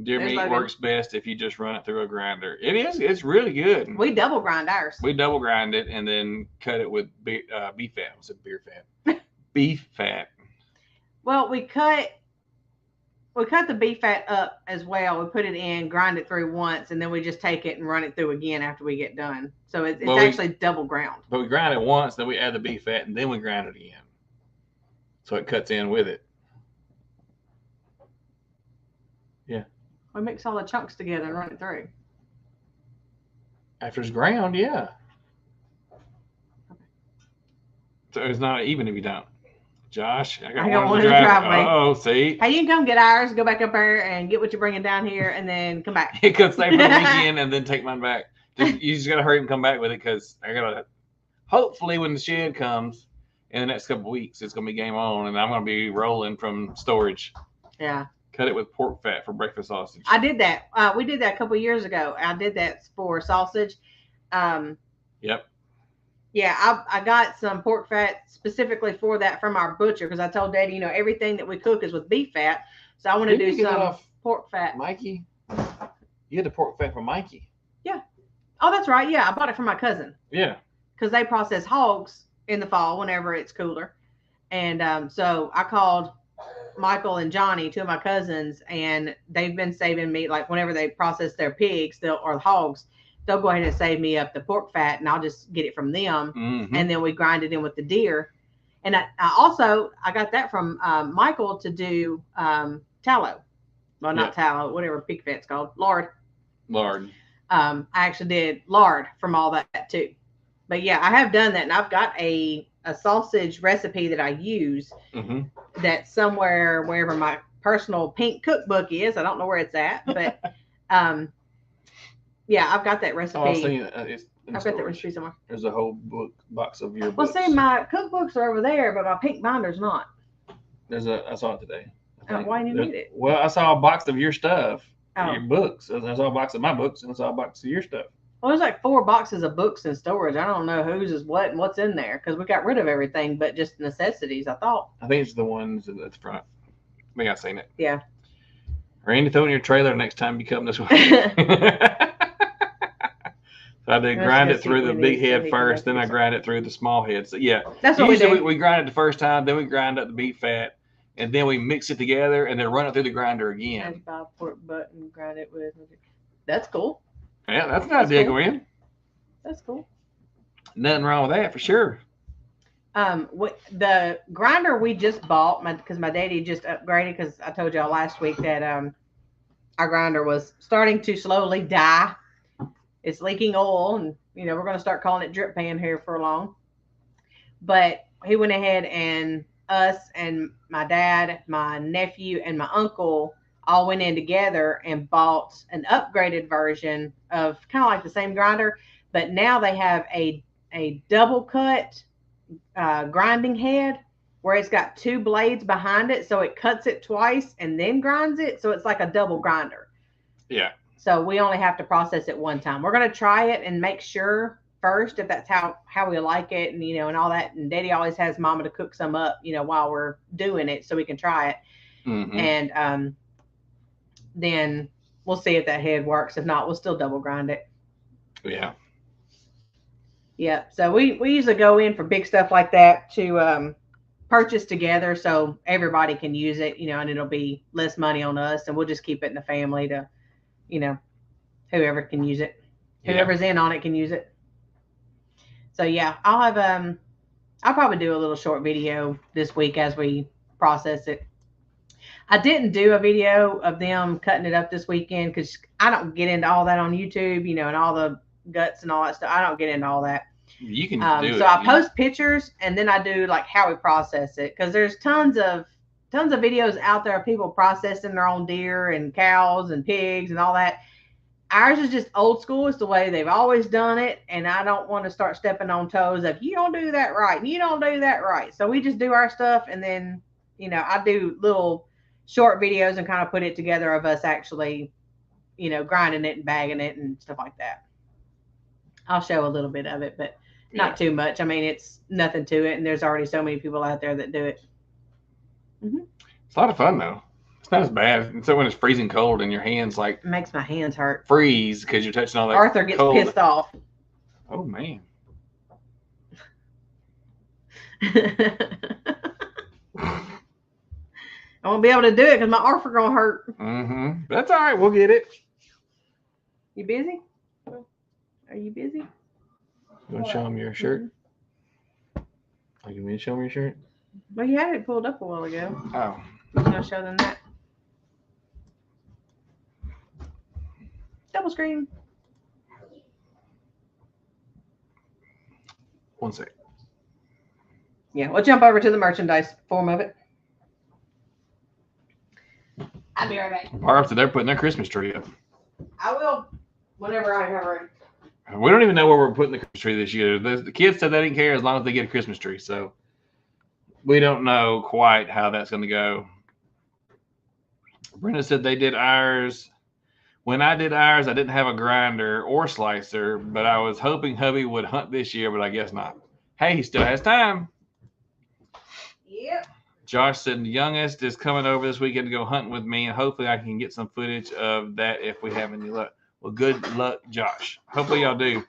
Deer meat works best if you just run it through a grinder. It is. It's really good. We double grind ours. We double grind it and then cut it with beef fat. What's it? Beer fat. Beef fat. Well, we cut the beef fat up as well. We put it in, grind it through once, and then we just take it and run it through again after we get done. So it's actually double ground. But we grind it once, then we add the beef fat, and then we grind it again. So it cuts in with it. Yeah. We mix all the chunks together and run it through. After it's ground, yeah. So it's not even if you don't. Josh, I got one in the driveway. Oh, see? Hey, you can come get ours, go back up there and get what you're bringing down here, and then come back. It could stay for the weekend and then take mine back. You just got to hurry and come back with it because I got to. Hopefully, when the shed comes in the next couple of weeks, it's going to be game on, and I'm going to be rolling from storage. Yeah. Cut it with pork fat for breakfast sausage. I did that. We did that a couple of years ago. I did that for sausage. Yep. Yeah, I got some pork fat specifically for that from our butcher because I told Daddy, everything that we cook is with beef fat. So I want to do some pork fat. Mikey? You had the pork fat from Mikey. Yeah. Oh, that's right. Yeah, I bought it from my cousin. Yeah. Because they process hogs in the fall whenever it's cooler. And so I called Michael and Johnny, two of my cousins, and they've been saving me, like whenever they process their pigs or hogs, they'll go ahead and save me up the pork fat, and I'll just get it from them. Mm-hmm. And then we grind it in with the deer. And I got that from Michael to do tallow. Well, not tallow, whatever pig fat's called. Lard. I actually did lard from all that too. But yeah, I have done that, and I've got a sausage recipe that I use that's somewhere wherever my personal pink cookbook is. I don't know where it's at, but yeah, I've got that recipe. I've got that recipe somewhere. There's a whole box of your books. Well, see, my cookbooks are over there, but my pink binder's not. I saw it today. Why do you need it? Well, I saw a box of your stuff, your books. I saw a box of my books, and I saw a box of your stuff. Well, there's like 4 boxes of books in storage. I don't know whose is what and what's in there because we got rid of everything but just necessities, I thought. I think it's the ones at the front. I think I've seen it. Yeah. Randy, throw in your trailer next time you come this way. So I did grind it through the big head first, then I grind it through the small head. So yeah, that's what usually we grind it the first time, then we grind up the beef fat, and then we mix it together and then run it through the grinder again. And buy pork butt and grind it with. That's cool. Yeah, that's not a dig win. That's cool. Nothing wrong with that for sure. The grinder we just bought, because my daddy just upgraded, because I told y'all last week that our grinder was starting to slowly die. It's leaking oil, and we're going to start calling it drip pan here for long. But he went ahead and us and my dad, my nephew, and my uncle all went in together and bought an upgraded version of kind of like the same grinder, but now they have a double cut grinding head where it's got 2 blades behind it, so it cuts it twice and then grinds it, so it's like a double grinder. Yeah. So we only have to process it one time. We're going to try it and make sure first if that's how we like it, and and all that. And Daddy always has Mama to cook some up, while we're doing it, so we can try it. Mm-hmm. And then we'll see if that head works. If not, we'll still double grind it. Yeah. Yeah. So we usually go in for big stuff like that to purchase together so everybody can use it, and it'll be less money on us, and we'll just keep it in the family to, whoever can use it. Whoever's in on it can use it. So yeah, I'll probably do a little short video this week as we process it. I didn't do a video of them cutting it up this weekend because I don't get into all that on YouTube, and all the guts and all that stuff. I don't get into all that. You can do it. So I post pictures, and then I do like how we process it, because there's tons of videos out there of people processing their own deer and cows and pigs and all that. Ours is just old school. It's the way they've always done it, and I don't want to start stepping on toes of you don't do that right and you don't do that right. So we just do our stuff, and then I do little short videos and kind of put it together of us actually grinding it and bagging it and stuff like that. I'll show a little bit of it, but not too much. I mean, it's nothing to it, and there's already so many people out there that do it. Mm-hmm. It's a lot of fun though. It's not as bad. And so when it's freezing cold and your hands it makes my hands hurt. Freeze because you're touching all that. Arthur gets pissed off. Oh man. I won't be able to do it because my Arthur gonna hurt. Mm-hmm. That's all right. We'll get it. You busy? Are you busy? You want to show them your shirt? Oh, you want me to show them your shirt? Well, you had it pulled up a while ago. Oh. You gonna show them that? Double screen. One sec. Yeah, we'll jump over to the merchandise form of it. I'll be right back. Or after they're putting their Christmas tree up. I will whenever I have room. We don't even know where we're putting the Christmas tree this year. The kids said they didn't care as long as they get a Christmas tree. So we don't know quite how that's going to go. Brenda said they did ours. When I did ours, I didn't have a grinder or slicer, but I was hoping hubby would hunt this year, but I guess not. Hey, he still has time. Yep. Josh said the youngest is coming over this weekend to go hunting with me, and hopefully I can get some footage of that if we have any luck. Well, good luck, Josh. Hopefully y'all do.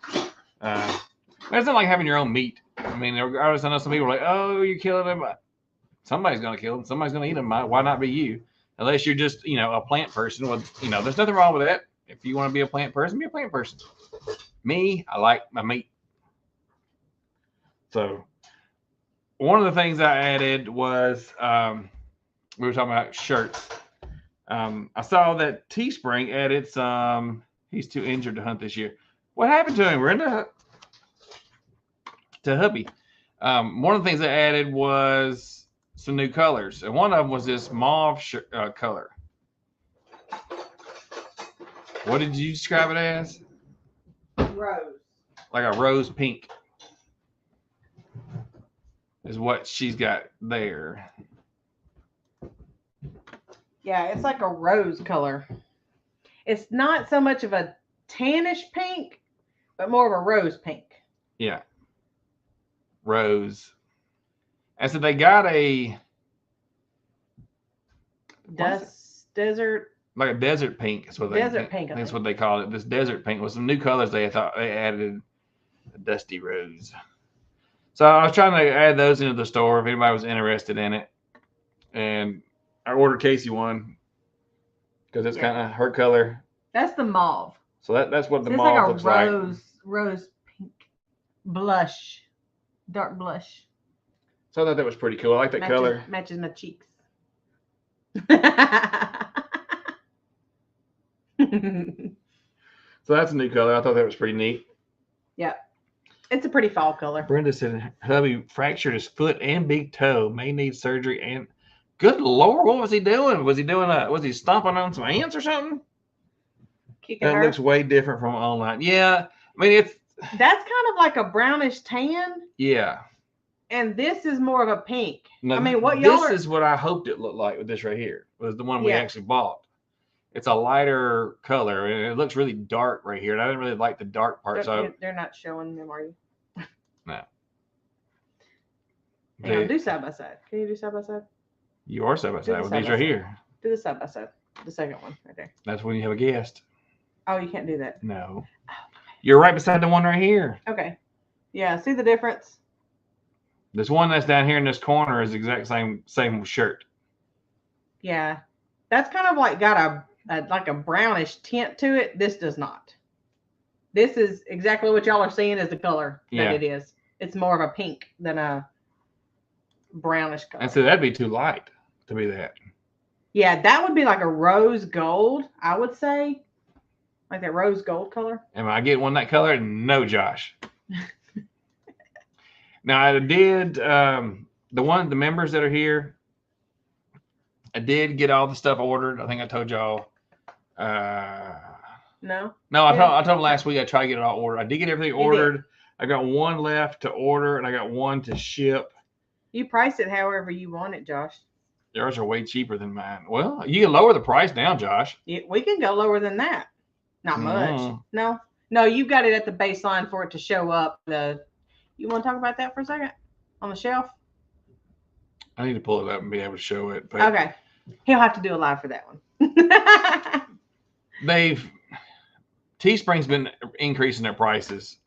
It's not like having your own meat. I mean, regardless, I know some people are like, oh, you're killing them. Somebody's going to kill them. Somebody's going to eat them. Why not be you? Unless you're just, a plant person. Well, there's nothing wrong with that. If you want to be a plant person, be a plant person. Me, I like my meat. So one of the things I added was we were talking about shirts. I saw that Teespring added some. He's too injured to hunt this year. What happened to him, Brenda? To hubby. One of the things I added was some new colors, and one of them was this mauve color. What did you describe it as? Rose. Like a rose pink is what she's got there. Yeah, it's like a rose color. It's not so much of a tannish pink, but more of a rose pink. Yeah. Rose. And so they got a desert. Like a desert pink. That's what desert pink. That's what they called it. This desert pink with some new colors. They thought they added a dusty rose. So I was trying to add those into the store if anybody was interested in it. And I ordered Casey one because it's kind of her color. That's the mauve. So that's what the it's mauve looks like. Rose pink blush, dark blush. So I thought that was pretty cool. I like that color. Matches my cheeks. So that's a new color. I thought that was pretty neat. Yeah. It's a pretty fall color. Brenda said hubby fractured his foot and big toe. May need surgery. And good Lord, what was he doing? Was he stomping on some ants or something? That looks way different from online. Yeah. I mean, that's kind of like a brownish tan. Yeah. And this is more of a pink. No, I mean, this is what I hoped it looked like with this right here. Was the one we actually bought. It's a lighter color, and it looks really dark right here. And I didn't really like the dark part. They're not showing them, are you? No. Do side by side. Can you do side by side? You are side by side with these right here. Do the side by side. The second one right there. That's when you have a guest. Oh, you can't do that. No. You're right beside the one right here. Okay. Yeah. See the difference? This one that's down here in this corner is the exact same shirt. Yeah. That's kind of like got a brownish tint to it. This does not. This is exactly what y'all are seeing as the color that it is. It's more of a pink than a brownish color. And so that'd be too light to be that. Yeah, that would be like a rose gold, I would say. Like that rose gold color. Am I getting one that color? No, Josh. Now I did the members that are here. I did get all the stuff ordered. I think I told y'all. No, I told them last week I tried to get it all ordered. I did get everything ordered. I got one left to order, and I got one to ship. You price it however you want it, Josh. Yours are way cheaper than mine. Well, you can lower the price down, Josh. Yeah, we can go lower than that. Not much. No, you got it at the baseline for it to show up. You want to talk about that for a second on the shelf? I need to pull it up and be able to show it. But okay. He'll have to do a live for that one. Teespring's been increasing their prices.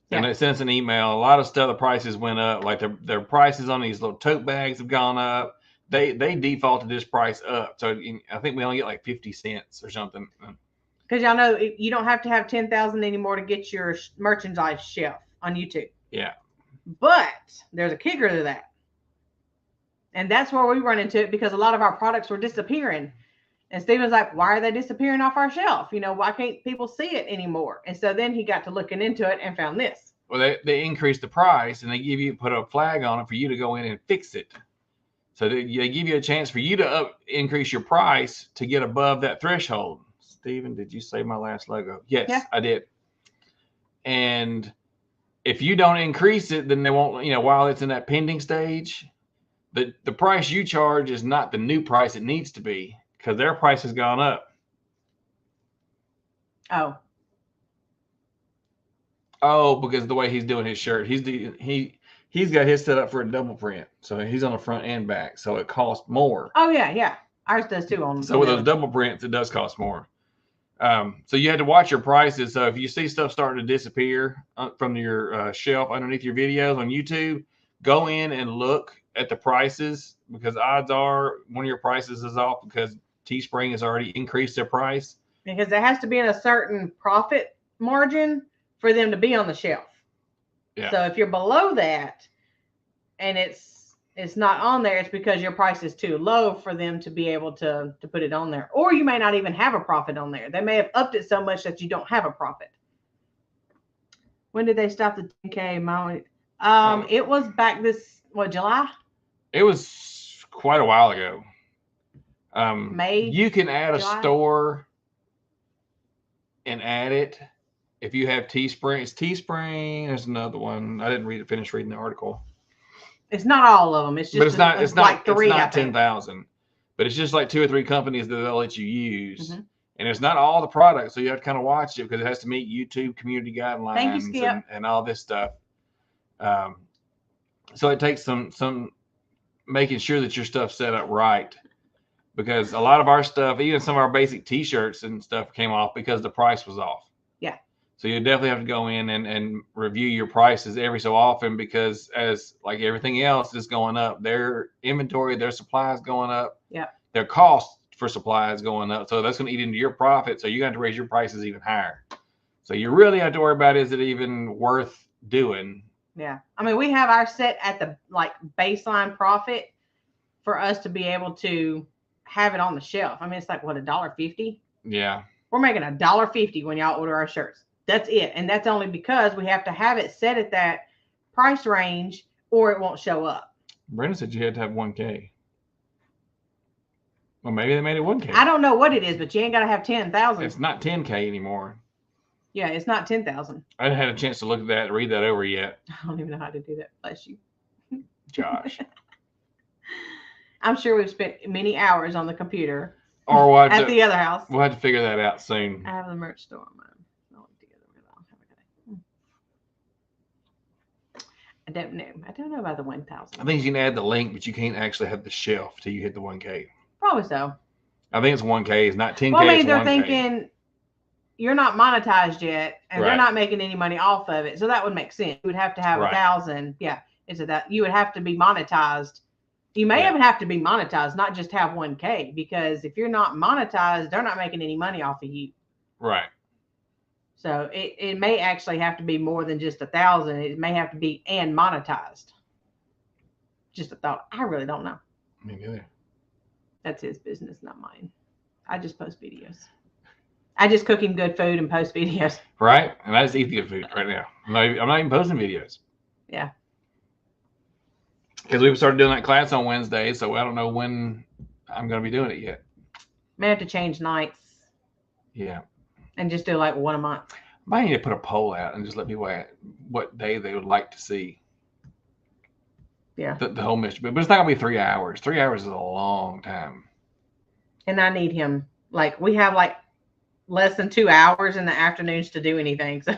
And they sent us an email. A lot of stuff, the prices went up. Like their prices on these little tote bags have gone up. They defaulted this price up. So I think we only get like 50 cents or something. Because y'all know you don't have to have 10,000 anymore to get your merchandise shelf on YouTube. Yeah. But there's a kicker to that. And that's where we run into it because a lot of our products were disappearing. And Steven's like, why are they disappearing off our shelf? Why can't people see it anymore? And so then he got to looking into it and found this. Well, they increased the price and they put a flag on it for you to go in and fix it. So they give you a chance for you to increase your price to get above that threshold. Steven, did you say my last logo? Yes, I did. And if you don't increase it, then they won't, while it's in that pending stage, the price you charge is not the new price it needs to be because their price has gone up. Oh, because the way he's doing his shirt, he's got his set up for a double print, so he's on the front and back, so it costs more. Oh yeah. Ours does too. So with those double prints, it does cost more. So you had to watch your prices. So if you see stuff starting to disappear from your shelf underneath your videos on YouTube, go in and look at the prices, because odds are one of your prices is off because Teespring has already increased their price. Because there has to be in a certain profit margin for them to be on the shelf. Yeah. So if you're below that and it's not on there, it's because your price is too low for them to be able to put it on there. Or you may not even have a profit on there. They may have upped it so much that you don't have a profit. When did they stop the 10K? It was back July? It was quite a while ago. May. You can add July? a store and add it. If you have Teespring, it's Teespring. There's another one. I didn't finish reading the article. It's not all of them. It's just but it's not like three. It's not 10,000. But it's just like 2 or 3 companies that they'll let you use. Mm-hmm. And it's not all the products, so you have to kind of watch it because it has to meet YouTube community guidelines. Thank you, Skip. And all this stuff. So it takes some making sure that your stuff's set up right. Because a lot of our stuff, even some of our basic T-shirts and stuff, came off because the price was off. Yeah. So you definitely have to go in and review your prices every so often, because as like everything else is going up, their inventory, their supplies going up. Yeah. Their cost for supplies going up. So that's going to eat into your profit. So you're going to raise your prices even higher. So you really have to worry about, is it even worth doing? Yeah. I mean, we have our set at the baseline profit for us to be able to have it on the shelf. I mean, it's like what, $1.50? Yeah. We're making $1.50 when y'all order our shirts. That's it. And that's only because we have to have it set at that price range or it won't show up. Brenda said you had to have 1K. Well, maybe they made it 1K. I don't know what it is, but you ain't got to have 10,000. It's not 10K anymore. Yeah, it's not 10,000. I haven't had a chance to look at that and read that over yet. I don't even know how to do that. Bless you. Josh. I'm sure we've spent many hours on the computer Or we'll at the other house. We'll have to figure that out soon. I have the merch store on mine. I don't know. I don't know about the 1,000. I think you can add the link, but you can't actually have the shelf till you hit the 1K. Probably so. I think it's 1K. It's not 10K. Well, I mean, they're 1K. thinking you're not monetized yet, and they're not making any money off of it. So that would make sense. You would have to have 1,000. Yeah, that you would have to be monetized. You may even have to be monetized, not just have 1K, because if you're not monetized, they're not making any money off of you. Right. So it may actually have to be more than just 1,000. It may have to be and monetized. Just a thought. I really don't know. Me neither. That's his business, not mine. I just post videos. I just cook him good food and post videos. Right. And I just eat the good food right now. I'm not even posting videos. Yeah. Because we started doing that class on Wednesday, so I don't know when I'm going to be doing it yet. May have to change nights. Yeah. And just do like one a month. Might need to put a poll out and just let people ask what day they would like to see. Yeah. The whole mystery. But it's not going to be 3 hours. 3 hours is a long time. And I need him. We have less than 2 hours in the afternoons to do anything. So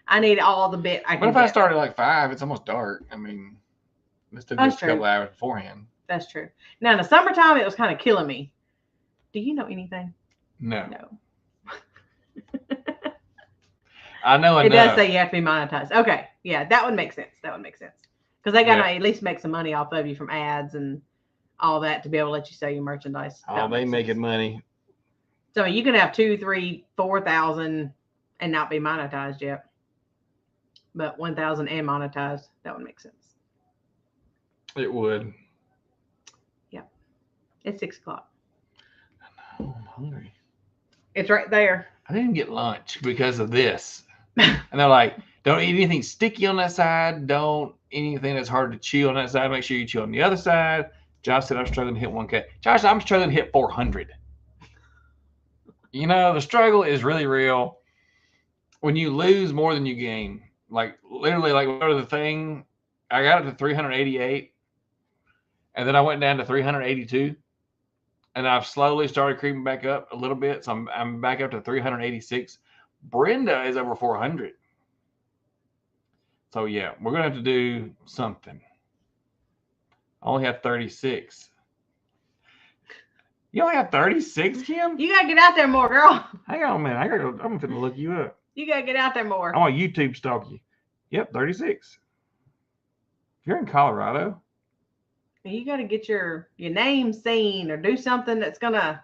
I need all the bit I can. But if I start at 5, it's almost dark. I mean, let's do this a couple hours beforehand. That's true. Now, in the summertime, it was kind of killing me. Do you know anything? No. I know it does say you have to be monetized. Okay. Yeah, that would make sense. Because they got to at least make some money off of you from ads and all that to be able to let you sell your merchandise. Oh, they making money. So you can have 2, 3, 4,000 and not be monetized yet. But 1,000 and monetized, that would make sense. It would. Yeah. It's 6 o'clock. I know, I'm hungry. It's right there. I didn't get lunch because of this. And they're like, don't eat anything sticky on that side. Don't eat anything that's hard to chew on that side. Make sure you chew on the other side. Josh said, I'm struggling to hit 1K. Josh, I'm struggling to hit 400. The struggle is really real. When you lose more than you gain, literally, what the thing, I got it to 388. And then I went down to 382. And I've slowly started creeping back up a little bit. So I'm back up to 386. Brenda is over 400. So yeah, we're gonna have to do something. I only have 36. You only have 36, Kim? You gotta get out there more, girl. Hang on a minute. I'm gonna look you up. You gotta get out there more. I want YouTube stalk you. Yep, 36. If you're in Colorado, you gotta get your name seen or do something that's gonna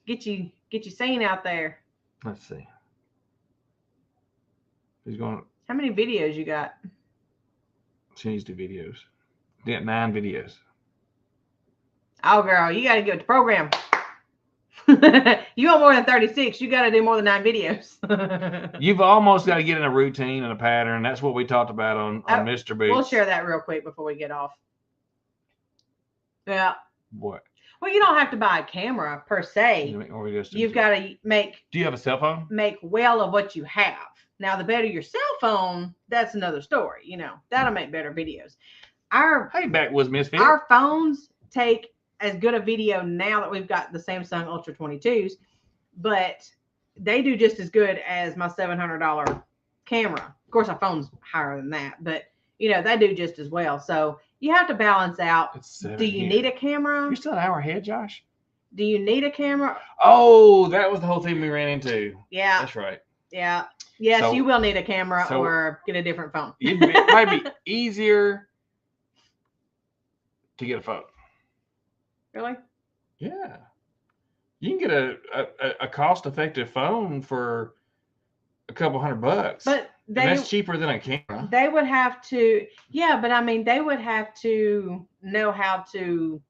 get you seen out there. let's see. He's going. How many videos you got? She needs to do videos. Yeah, 9 videos. Oh, girl, you got to get with the program. You want more than 36. You got to do more than 9 videos. You've almost got to get in a routine and a pattern. That's what we talked about on Mr. Boots. We'll share that real quick before we get off. Yeah. What? Well, you don't have to buy a camera per se. You've got to make. Do you have a cell phone? Make well of what you have. Now, the better your cell phone, that's another story. You know, that'll make better videos. Hey, backwoods misfit. Our phones take as good a video now that we've got the Samsung Ultra 22s, but they do just as good as my $700 camera. Of course, our phone's higher than that, but you know, they do just as well. So you have to balance out. Do you need a camera? You're still an hour ahead, Josh. Do you need a camera? Oh, that was the whole thing we ran into. Yeah. That's right. Yeah. Yes, so, you will need a camera or get a different phone. It might be easier to get a phone. Really? Yeah. You can get a cost-effective phone for a couple $100. But that's cheaper than a camera. They would have to, yeah, but I mean, they would have to know how to,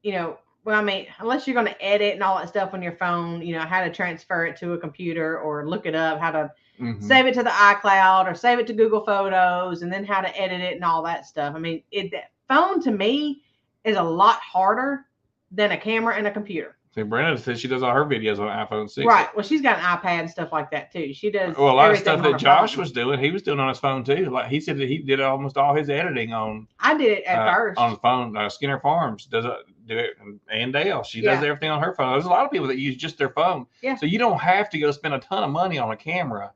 you know, well, I mean, unless you're going to edit and all that stuff on your phone, you know, how to transfer it to a computer or look it up, how to save it to the iCloud or save it to Google Photos, and then how to edit it and all that stuff. I mean, that phone to me is a lot harder than a camera and a computer. See, Brenda says she does all her videos on iPhone 6. Right. Well, she's got an iPad and stuff like that too. She does. Well, a lot of stuff that Josh was doing, he was doing on his phone too. Like he said that he did almost all his editing on. I did it at first on the phone. Skinner Farms does do it, and Dale. She does everything on her phone. There's a lot of people that use just their phone. Yeah. So you don't have to go spend a ton of money on a camera.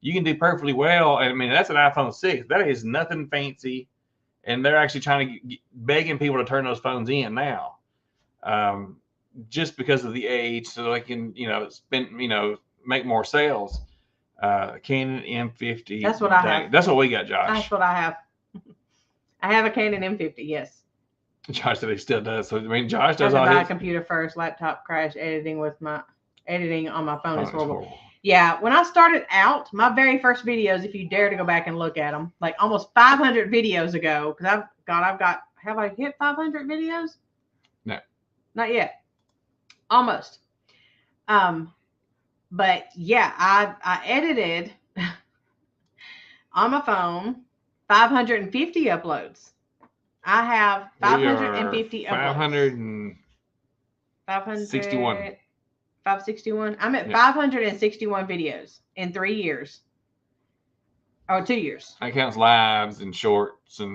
You can do perfectly well. I mean, that's an iPhone 6. That is nothing fancy. And they're actually trying to begging people to turn those phones in now, just because of the age, so they can, you know, make more sales. Canon M50. That's what I have. That's what we got, Josh. That's what I have. I have a Canon M50. Yes. Josh said he still does. So I mean, Josh does all his. Buy a computer first. Laptop crash. Editing on my phone is horrible. Yeah, when I started out, my very first videos, if you dare to go back and look at them, like almost 500 videos ago, because have I hit 500 videos? No. Not yet. Almost. But yeah, I edited on my phone 550 uploads. I have 550 uploads. 561. 561. I'm at 561 videos in 3 years. Or 2 years. That counts lives and shorts and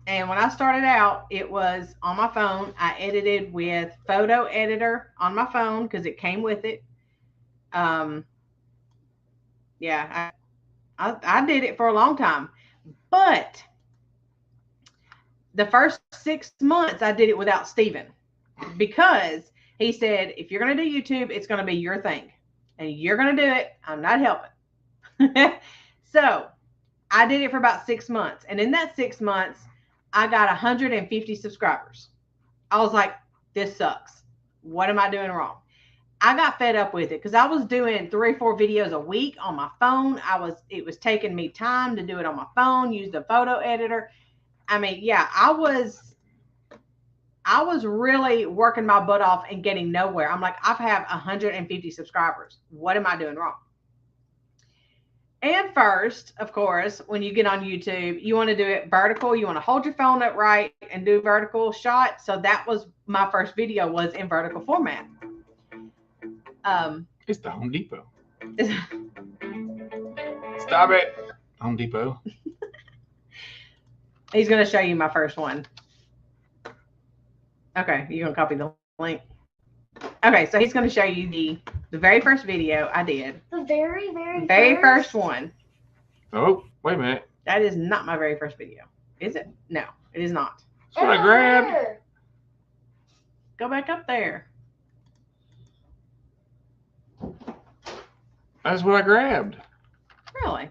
and when I started out, it was on my phone. I edited with Photo Editor on my phone because it came with it. I did it for a long time. But the first 6 months I did it without Steven, because he said, if you're going to do YouTube, it's going to be your thing. And you're going to do it. I'm not helping. So I did it for about 6 months. And in that 6 months, I got 150 subscribers. I was like, this sucks. What am I doing wrong? I got fed up with it because I was doing 3 or 4 videos a week on my phone. It was taking me time to do it on my phone, use the photo editor. I mean, yeah, I was really working my butt off and getting nowhere. I'm like, I have 150 subscribers. What am I doing wrong? And first, of course, when you get on YouTube, you want to do it vertical. You want to hold your phone upright and do vertical shot. So that was my first video, was in vertical format. It's the Home Depot. Stop it. Home Depot. He's going to show you my first one. Okay, you're going to copy the link. Okay, so he's going to show you the very first video I did. The very first one. Oh, wait a minute. That is not my very first video. Is it? No, it is not. That's what I grabbed. Go back up there. That's what I grabbed. Really?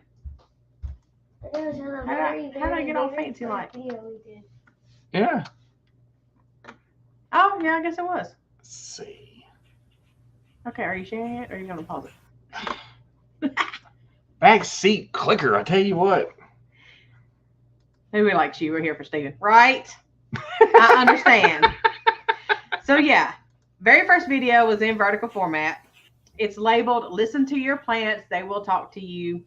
How did I get all fancy like? Yeah. Oh, yeah, I guess it was. Let's see. Okay, are you sharing it or are you going to pause it? Back seat clicker, I tell you what. Who likes you? We're here for Steven. Right? I understand. So, yeah, very first video was in vertical format. It's labeled, Listen to Your Plants, They Will Talk to You.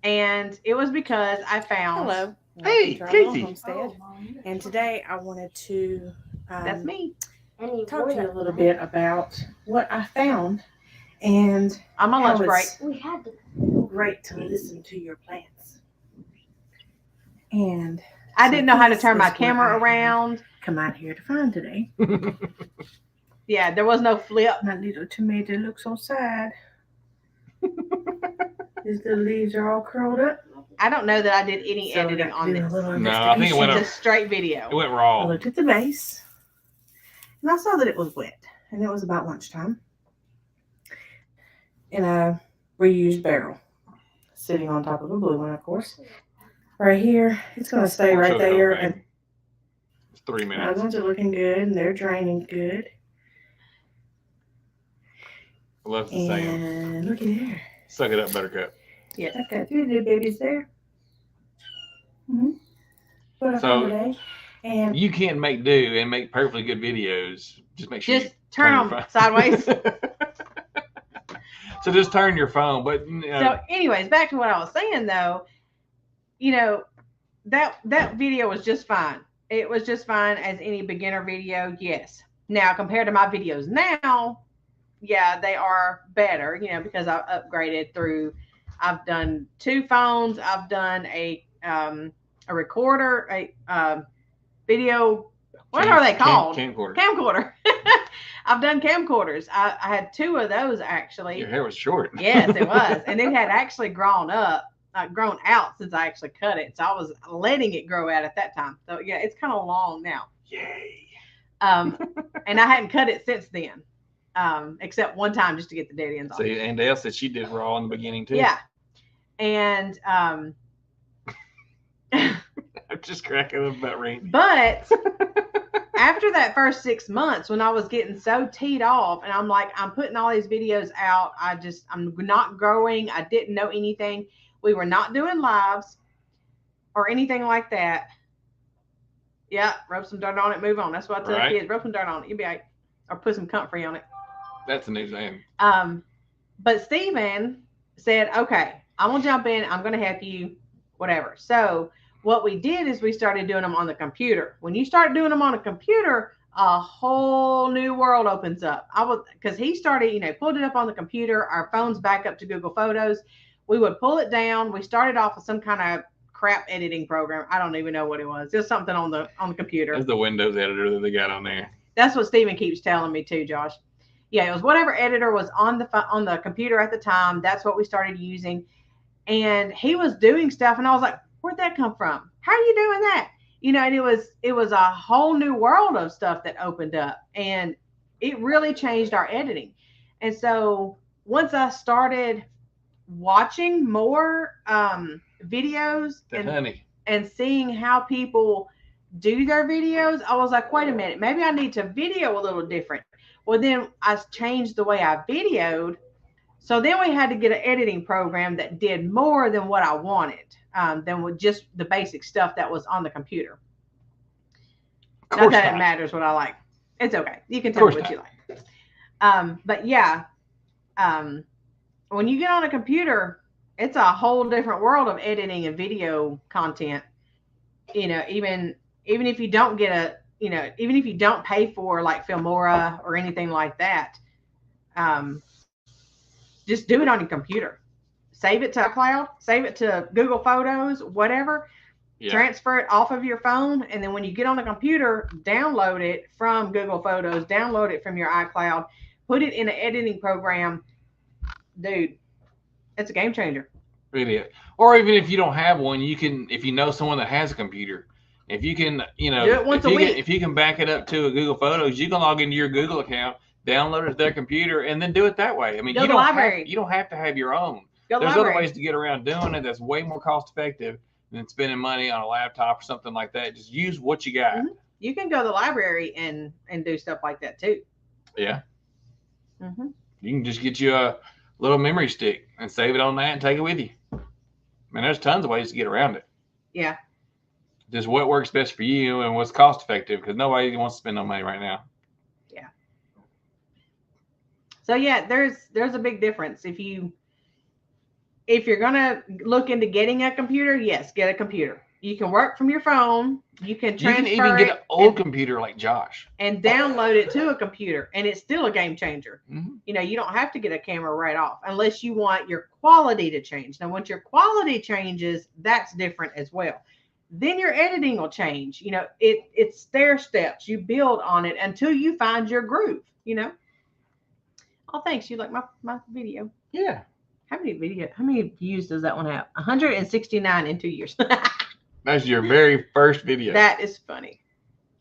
And it was because I found... Hello. Hey, Casey. Homestead. And today I wanted to that's me. talk to you a little bit about what I found and I'm on lunch break. We had to. Great to listen to your plants. And I didn't know how to turn my camera around. Come out here to find today. Yeah, there was no flip. My little tomato looks so sad. His little leaves are all curled up. I don't know that I did any editing on this. No, I think it went It's a straight video. It went I raw. looked at the base and I saw that it was wet, and it was about lunchtime. In a reused barrel, sitting on top of a blue one, of course. Right here, it's going to stay right Show the there. whole thing. And It's 3 my minutes. ones are looking good, and they're draining good. I love the sound. And look at there. Suck it up, Buttercup. Yes. I've got 3 little babies there. What I So- found today. And You can make do and make perfectly good videos. Just make sure Just you turn your them phone. sideways. So just turn your phone. But So, anyways, back to what I was saying though. You know, that video was just fine. It was just fine as any beginner video. Yes. Now compared to my videos now, yeah, they are better. You know, because I've upgraded through. I've done 2 phones. I've done a recorder, a video. What are they called? Camcorder. Camcorder. I've done camcorders. I had 2 of those actually. Your hair was short. Yes, it was. And it had actually grown out since I actually cut it. So I was letting it grow out at that time. So yeah, it's kind of long now. Yay. And I hadn't cut it since then. Except one time just to get the dead ends off. See, and Dale said she did raw in the beginning too. Yeah. And I'm just cracking up about Randy. but after that first 6 months, when I was getting so teed off, and I'm like, I'm putting all these videos out, I'm not growing. I didn't know anything. We were not doing lives or anything like that. Yeah, rub some dirt on it, move on. That's what I tell Right. kids. Rub some dirt on it, you'll be all right. Or put some comfrey on it. That's a new thing. But Steven said, okay, I'm gonna jump in, I'm gonna help you, whatever. So what we did is we started doing them on the computer. When you start doing them on a computer, a whole new world opens up. Because he started, pulled it up on the computer, our phones back up to Google Photos. We would pull it down. We started off with some kind of crap editing program. I don't even know what it was. Just something on the computer. That's the Windows editor that they got on there. That's what Steven keeps telling me too, Josh. Yeah, it was whatever editor was on the computer at the time. That's what we started using. And he was doing stuff, and I was like, where'd that come from? How are you doing that? And it was a whole new world of stuff that opened up, and it really changed our editing. And so once I started watching more videos and seeing how people do their videos, I was like, wait a minute, maybe I need to video a little different. Well, then I changed the way I videoed. So then we had to get an editing program that did more than what I wanted, than with just the basic stuff that was on the computer. Not that it matters what I like. It's okay. You can tell me what you like. But yeah, when you get on a computer, it's a whole different world of editing and video content. Even if you don't get even if you don't pay for like Filmora or anything like that, just do it on your computer. Save it to iCloud, save it to Google Photos, whatever, transfer it off of your phone, and then when you get on the computer, download it from Google Photos, download it from your iCloud, put it in an editing program. Dude, it's a game changer. Really. Or even if you don't have one, you can, if you know someone that has a computer, if you can, you know, do it once a week. If you can back it up to a Google Photos, you can log into your Google account, download it to their computer, and then do it that way. I mean, you don't have to have your own. There's other ways to get around doing it that's way more cost effective than spending money on a laptop or something like that. Just use what you got. Mm-hmm. You can go to the library and do stuff like that too. Yeah. Mm-hmm. You can just get you a little memory stick and save it on that and take it with you. I mean, there's tons of ways to get around it. Yeah. Just what works best for you and what's cost effective, because nobody wants to spend no money right now. Yeah. So yeah, there's a big difference. If you're gonna look into getting a computer, yes, get a computer. You can work from your phone. You can even get an old computer like Josh and download it to a computer, and it's still a game changer. Mm-hmm. You know, you don't have to get a camera right off unless you want your quality to change. Now, once your quality changes, that's different as well. Then your editing will change. You know, it's stair steps. You build on it until you find your groove. You know. Oh, thanks. You like my video? Yeah. How many views does that one have? 169 in 2 years. That's your very first video. That is funny.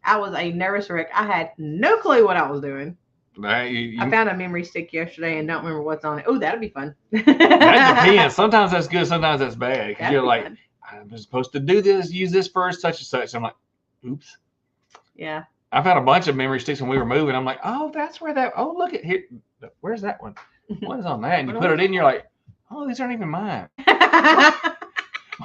I was a nervous wreck. I had no clue what I was doing. I found a memory stick yesterday and don't remember what's on it. Oh, that'd be fun. That depends. Sometimes that's good. Sometimes that's bad. Because you're like, fun. I'm supposed to do this, use this first, such and such. I'm like, oops. Yeah. I found a bunch of memory sticks when we were moving. I'm like, oh, that's where that. Oh, look at here. Where's that one? What is on that? And you put it in. You're like, oh, these aren't even mine.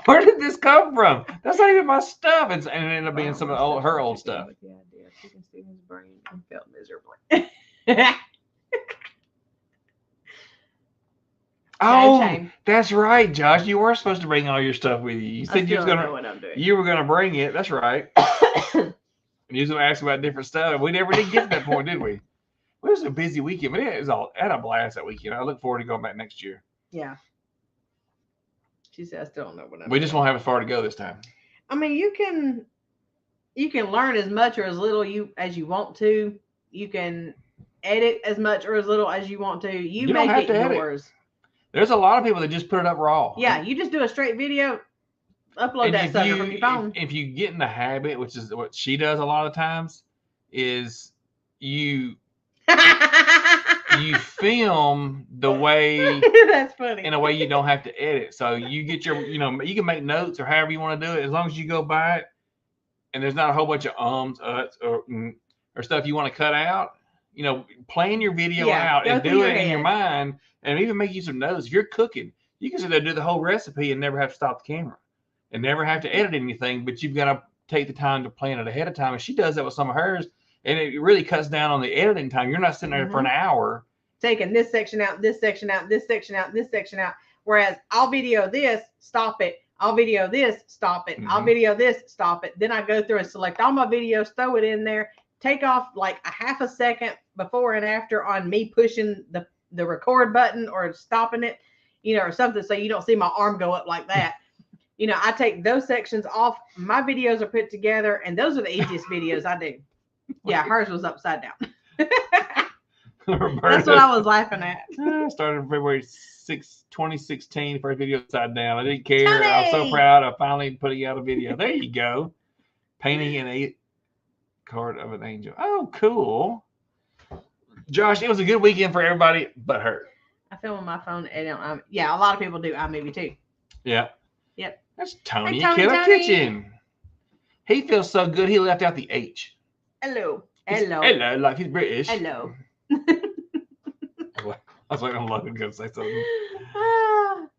Where did this come from? That's not even my stuff. And it ended up being some of her old stuff. With the idea of picking Stephen's brain and felt miserably. Oh, that's right, Josh. You were supposed to bring all your stuff with you. You said you were gonna bring it. That's right. And you was gonna ask about different stuff. And we never did get to that point, did we? It was a busy weekend, but it was I had a blast that weekend. I look forward to going back next year. Yeah. She said, I still don't know what I'm We just won't have as far to go this time. I mean, you can learn as much or as little as you want to. You can edit as much or as little as you want to. You make it yours. There's a lot of people that just put it up raw. Yeah, you just do a straight video, upload that stuff from your phone. If you get in the habit, which is what she does a lot of times, is you film the way that's funny in a way you don't have to edit. So you get your, you can make notes or however you want to do it as long as you go by it and there's not a whole bunch of or stuff you want to cut out. Plan your video out and do it in your mind and even make you some notes. If you're cooking, you can sit there and do the whole recipe and never have to stop the camera and never have to edit anything, but you've got to take the time to plan it ahead of time. And she does that with some of hers. And it really cuts down on the editing time. You're not sitting there for an hour. Taking this section out, this section out, this section out, this section out. Whereas I'll video this, stop it. I'll video this, stop it. I'll video this, stop it. Then I go through and select all my videos, throw it in there, take off like a half a second before and after on me pushing the record button or stopping it, or something so you don't see my arm go up like that. I take those sections off. My videos are put together, and those are the easiest videos I do. Yeah, hers was upside down. That's what I was laughing at. I started February 6, 2016. First video upside down. I didn't care. I was so proud. I finally putting out a video. There you go. Painting an card of an angel. Oh, cool. Josh, it was a good weekend for everybody but her. I film on my phone. And a lot of people do iMovie too. Yeah. Yep. That's Tony at Killer Kitchen. He feels so good. He left out the H. Hello, like he's British. Hello. I was waiting on Logan to say something.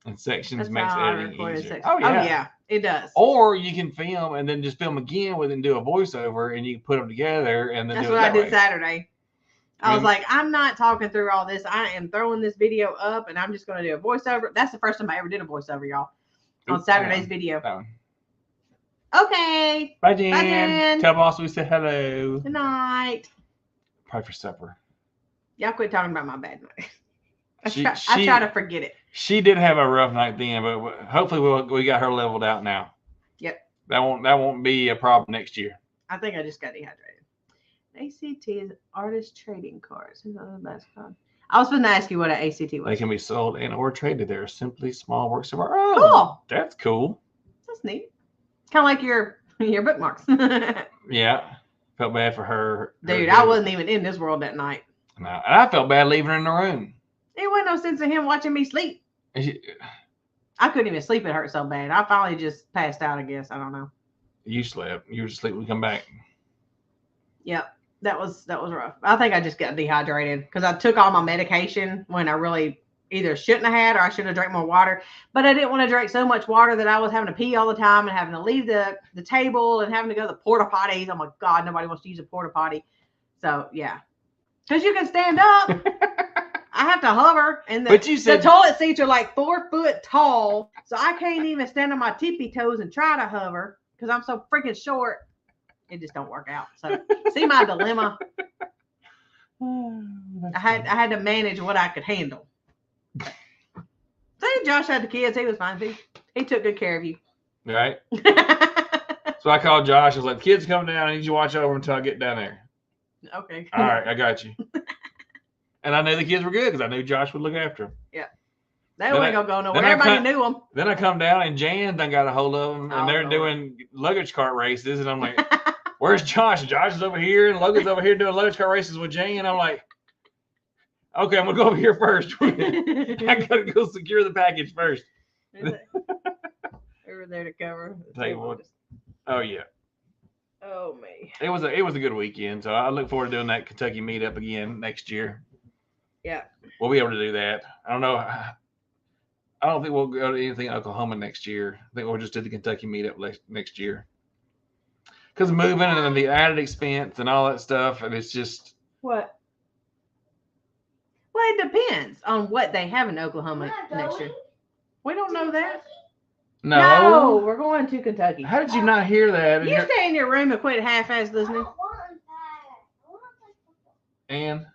And sections makes editing easier. Oh yeah, it does. Or you can film and then just film again with and do a voiceover, and you can put them together and then. That's what I did Saturday. I was like, I'm not talking through all this. I am throwing this video up, and I'm just going to do a voiceover. That's the first time I ever did a voiceover, y'all. On Saturday's video. Okay. Bye, Jen. Bye, Jen. Tell Boss we said hello. Good night. Probably for supper. Y'all quit talking about my bad night. I try to forget it. She did have a rough night then, but hopefully we got her leveled out now. Yep. That won't be a problem next year. I think I just got dehydrated. ACT is artist trading cards. I was supposed to ask you what an ACT was. They can be sold and or traded. They're simply small works of art. Oh, cool. That's cool. That's neat. Kind of like your bookmarks. Yeah. Felt bad for her. Dude, I wasn't even in this world that night. No, and I felt bad leaving her in the room. There wasn't no sense in him watching me sleep. I couldn't even sleep. It hurt so bad. I finally just passed out, I guess. I don't know. You slept. You were asleep when we come back. Yep. That was rough. I think I just got dehydrated because I took all my medication when I really either shouldn't have had or I should have drank more water. But I didn't want to drink so much water that I was having to pee all the time and having to leave the table and having to go to the porta potties. Oh my God, nobody wants to use a porta potty. So yeah. Because you can stand up. I have to hover, and the toilet seats are like 4 foot tall, so I can't even stand on my tippy toes and try to hover because I'm so freaking short. It just don't work out. So see my dilemma. I had to manage what I could handle. See, Josh had the kids. He was fine. He took good care of you. Right. So I called Josh. I was like, the kids come down. I need you to watch over until I get down there. Okay. All right, I got you. And I knew the kids were good because I knew Josh would look after them. Yeah. They ain't gonna go nowhere. Everybody knew them. Then I come down and Jan done got a hold of them, and they're doing luggage cart races, and I'm like, "Where's Josh? Josh is over here, and Logan's over here doing luggage cart races with Jan." I'm like, "Okay, I'm gonna go over here first. I gotta go secure the package first." They were there to cover. Oh yeah. Oh me. It was a good weekend, so I look forward to doing that Kentucky meetup again next year. Yeah. We'll be able to do that. I don't know. I don't think we'll go to anything in Oklahoma next year. I think we'll just do the Kentucky meetup next year. Because moving and the added expense and all that stuff, and it's just what? Well, it depends on what they have in Oklahoma next year. We don't know that. No, we're going to Kentucky. How did you not hear that? You stay in your room and quit half-ass listening. And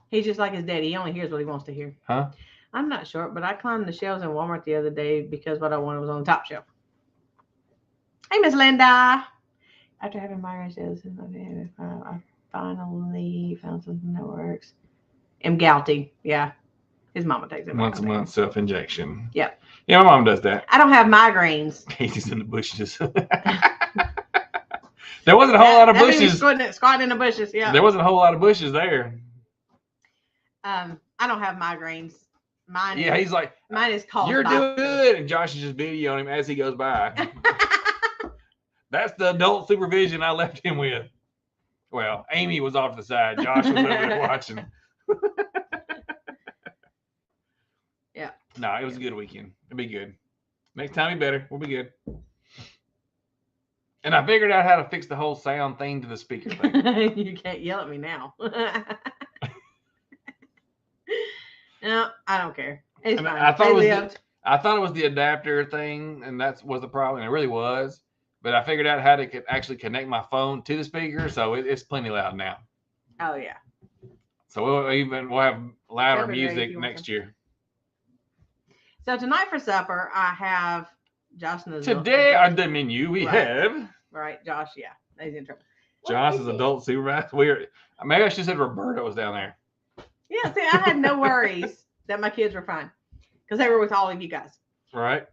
he's just like his daddy. He only hears what he wants to hear. Huh? I'm not sure, but I climbed the shelves in Walmart the other day because what I wanted was on the top shelf. Hey, Miss Linda. After having migraines, I finally found something that works. Emgality. Yeah. His mama takes it. Once a month self-injection. Yep. Yeah, my mom does that. I don't have migraines. Casey's in the bushes. There wasn't a whole lot of bushes. Squatting in the bushes, yeah. There wasn't a whole lot of bushes there. I don't have migraines. Mine is called. You're doing good, and Josh is just videoing him as he goes by. That's the adult supervision I left him with. Well, Amy was off to the side. Josh was over there watching. Yeah. No, it was a good weekend. It'll be good. Next time be better. We'll be good. And I figured out how to fix the whole sound thing to the speaker thing. You can't yell at me now. No, I don't care. It's fine. I thought it was the adapter thing, and that was the problem. It really was. But I figured out how to actually connect my phone to the speaker, so it's plenty loud now. Oh yeah. So we'll have louder music next year. So tonight for supper, I have Josh and today on the menu we have Josh. Yeah, he's in trouble. Josh is adult supervisor. Maybe I should have said Roberta was down there. Yeah, see, I had no worries that my kids were fine because they were with all of you guys. Right.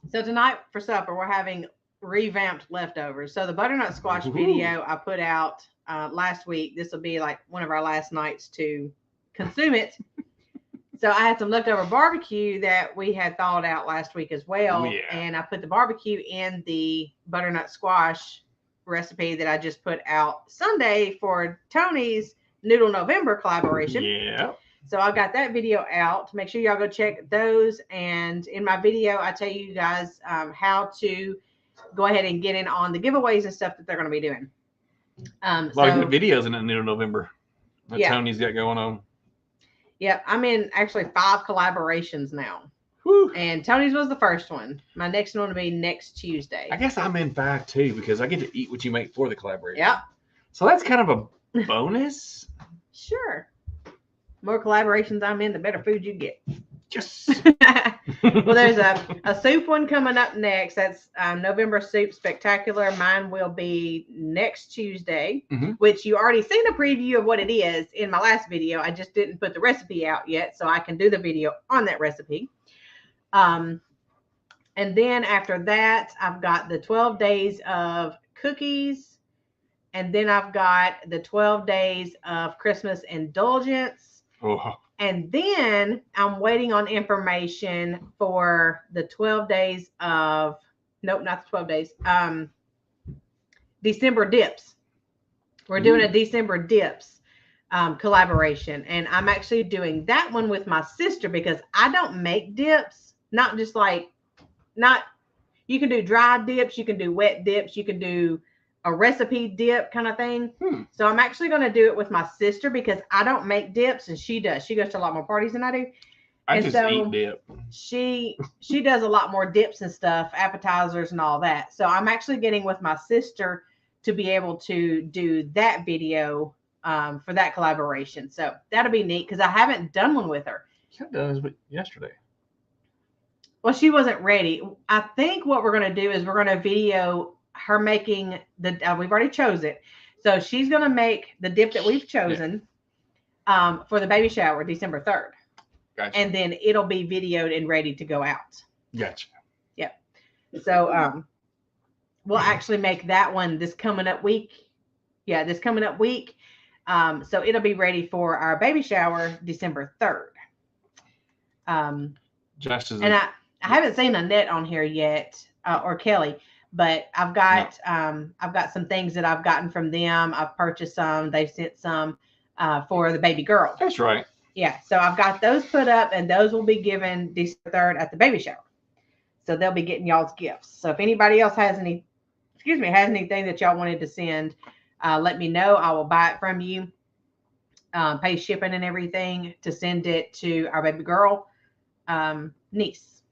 So tonight for supper, we're having revamped leftovers. So the butternut squash video I put out last week. This will be like one of our last nights to consume it. So I had some leftover barbecue that we had thawed out last week as well. Yeah. And I put the barbecue in the butternut squash recipe that I just put out Sunday for Tony's Noodle November collaboration. Yeah. So I got that video out. Make sure y'all go check those. And in my video, I tell you guys how to go ahead and get in on the giveaways and stuff that they're going to be doing. A lot of good videos in Noodle November that Tony's got going on. Yeah, I'm in actually 5 collaborations now. Whew. And Tony's was the first one. My next one will be next Tuesday. I guess I'm in 5 too because I get to eat what you make for the collaboration. Yep. So that's kind of a bonus. Sure. More collaborations I'm in, the better food you get. Yes. Well, there's a soup one coming up next. That's November Soup Spectacular. Mine will be next Tuesday, which you already seen a preview of what it is in my last video. I just didn't put the recipe out yet, so I can do the video on that recipe. And then after that, I've got the 12 days of cookies. And then I've got the 12 days of Christmas indulgence. Oh. And then I'm waiting on information for the 12 days of, nope, not the 12 days, December dips. We're doing a December dips collaboration. And I'm actually doing that one with my sister because I don't make dips. Not just like, you can do dry dips, you can do wet dips, you can do a recipe dip kind of thing. So I'm actually going to do it with my sister because I don't make dips and she does. She goes to a lot more parties than I do. I just eat dip. She does a lot more dips and stuff, appetizers and all that. So I'm actually getting with my sister to be able to do that video for that collaboration. So that'll be neat because I haven't done one with her. You done this yesterday. Well, she wasn't ready. I think what we're going to do is we're going to video her making the we've already chose it, so she's going to make the dip that we've chosen for the baby shower December 3rd. Gotcha. And then it'll be videoed and ready to go out. Gotcha. Yep. So we'll actually make that one this coming up week. So it'll be ready for our baby shower December 3rd. Just as and I haven't seen Annette on here yet or Kelly. But I've got some things that I've gotten from them. I've purchased some. They've sent some for the baby girl. That's right. Yeah. So I've got those put up, and those will be given December 3rd at the baby shower. So they'll be getting y'all's gifts. So if anybody else has anything that y'all wanted to send, let me know. I will buy it from you. Pay shipping and everything to send it to our baby girl niece.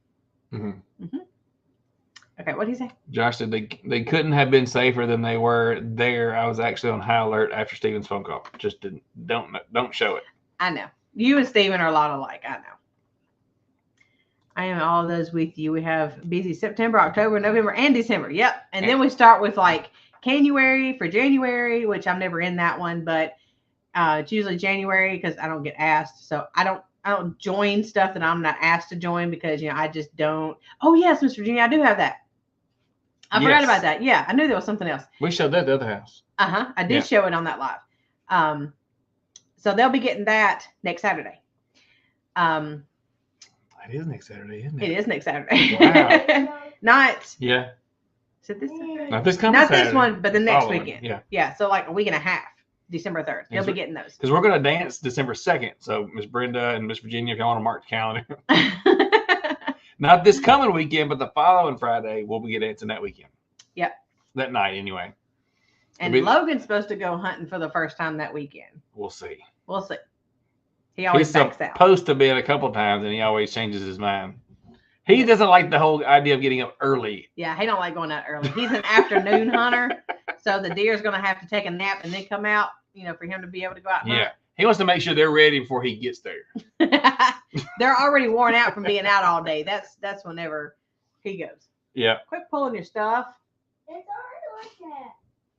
Okay, what did he say? Josh said they couldn't have been safer than they were there. I was actually on high alert after Steven's phone call. Just don't show it. I know. You and Steven are a lot alike. I know. I am all of those with you. We have busy September, October, November, and December. Yep. And then we start with like January for January, which I'm never in that one, but it's usually January because I don't get asked. So I don't join stuff that I'm not asked to join because I just don't. Oh yes, Miss Virginia, I do have that. I forgot about that. Yeah, I knew there was something else. We showed that at the other house. I did show it on that live. So they'll be getting that next Saturday. It is next Saturday, isn't it? It is next Saturday. Wow. Not. Yeah. Is it this Saturday? Not this coming Not Saturday. this one, but the next Following. weekend. Yeah. Yeah. So like a week and a half, December 3rd. They'll be getting those. Because we're going to dance December 2nd. So Miss Brenda and Miss Virginia, if you want to mark the calendar. Not this coming weekend, but the following Friday, we'll be dancing that weekend. Yep. That night, anyway. And Logan's supposed to go hunting for the first time that weekend. We'll see. We'll see. He always backs out. He's supposed to be in a couple times, and he always changes his mind. He doesn't like the whole idea of getting up early. Yeah, he don't like going out early. He's an afternoon hunter, so the deer's going to have to take a nap and then come out, for him to be able to go out and hunt. He wants to make sure they're ready before he gets there. They're already worn out from being out all day. That's whenever he goes. Yeah. Quit pulling your stuff. It's already like that.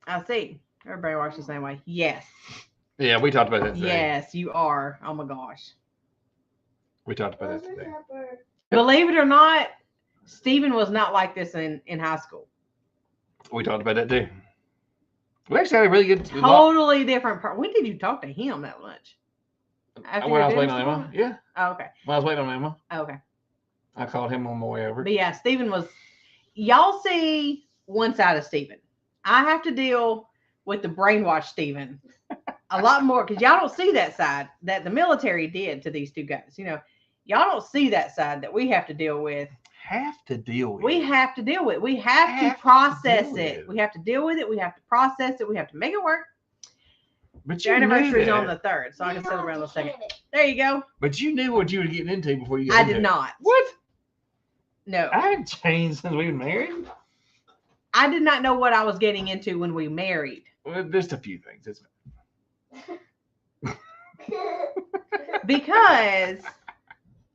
I see. Everybody works the same way. Yes. Yeah, we talked about that today. Yes, you are. Oh my gosh. We talked about that today. Believe it or not, Steven was not like this in high school. We talked about that too. We actually had a really good. Totally different. When did you talk to him that much? When I was waiting on Emma. Yeah. Oh, okay. When I was waiting on Emma. Oh, okay. I called him on my way over. But yeah, Steven was. Y'all see one side of Steven. I have to deal with the brainwashed Steven a lot more because y'all don't see that side that the military did to these two guys. Y'all don't see that side that we have to deal with. We have to deal with it. We have to process it. We have to deal with it. We have to process it. We have to make it work. But your anniversary is on the 3rd, so I can celebrate on the 2nd. There you go. But you knew what you were getting into before you got into it. I did not. What? No. I haven't changed since we were married. I did not know what I was getting into when we married. Well, there's a few things. Because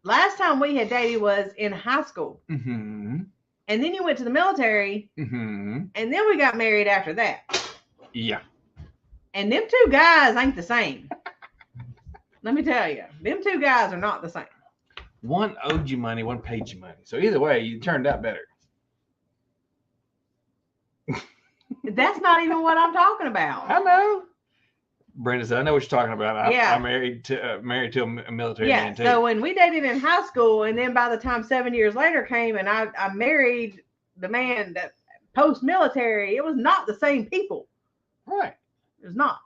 last time we had dated was in high school. Mm-hmm. And then you went to the military. Mm-hmm. And then we got married after that. Yeah. And them two guys ain't the same. Let me tell you, them two guys are not the same. One owed you money, one paid you money. So either way, you turned out better. That's not even what I'm talking about. I know. Brenda said, I know what you're talking about. I'm married to a military yeah, man too. so when we dated in high school, and then by the time 7 years later came and I married the man that post-military, it was not the same people. Right. It was not.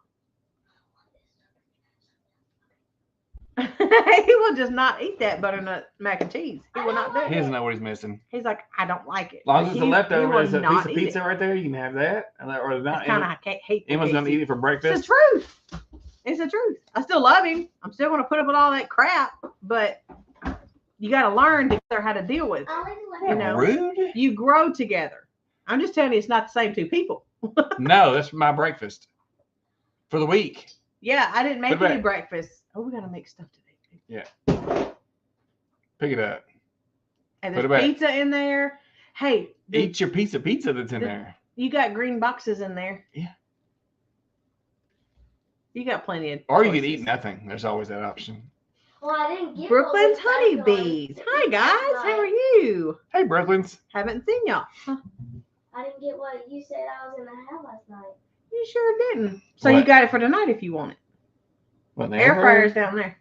He will just not eat that butternut mac and cheese. He will not do He it. doesn't know what he's missing. He's like, I don't like it. As long as it's a leftover, there's a piece of eat pizza it. right there. You can have that. Or not. Kind of hate the Emma's going to pizza. eat it for It's breakfast. the truth. It's the truth. I still love him. I'm still going to put up with all that crap, but you got to learn together how to deal with it. You know, Rude? you grow together. I'm just telling you, it's not the same two people. No, that's my breakfast for the week. Yeah, I didn't make Put it any back. breakfast. Oh, we got to make stuff today. Yeah. Pick it up. And Put it there's back. pizza in there. Hey, Eat your piece of pizza that's in the- there. you got green boxes in there. Yeah. You got plenty of Or you could choices. eat nothing. There's always that option. Well, I didn't get Brooklyn's all the stuff honeybees. on- Hi guys, how are you? Hey, Brooklyn's. Haven't seen y'all. Huh, I didn't get what you said I was gonna have last night. you sure didn't. So you What? got it for tonight if you want it. What, the Air fryer's down there.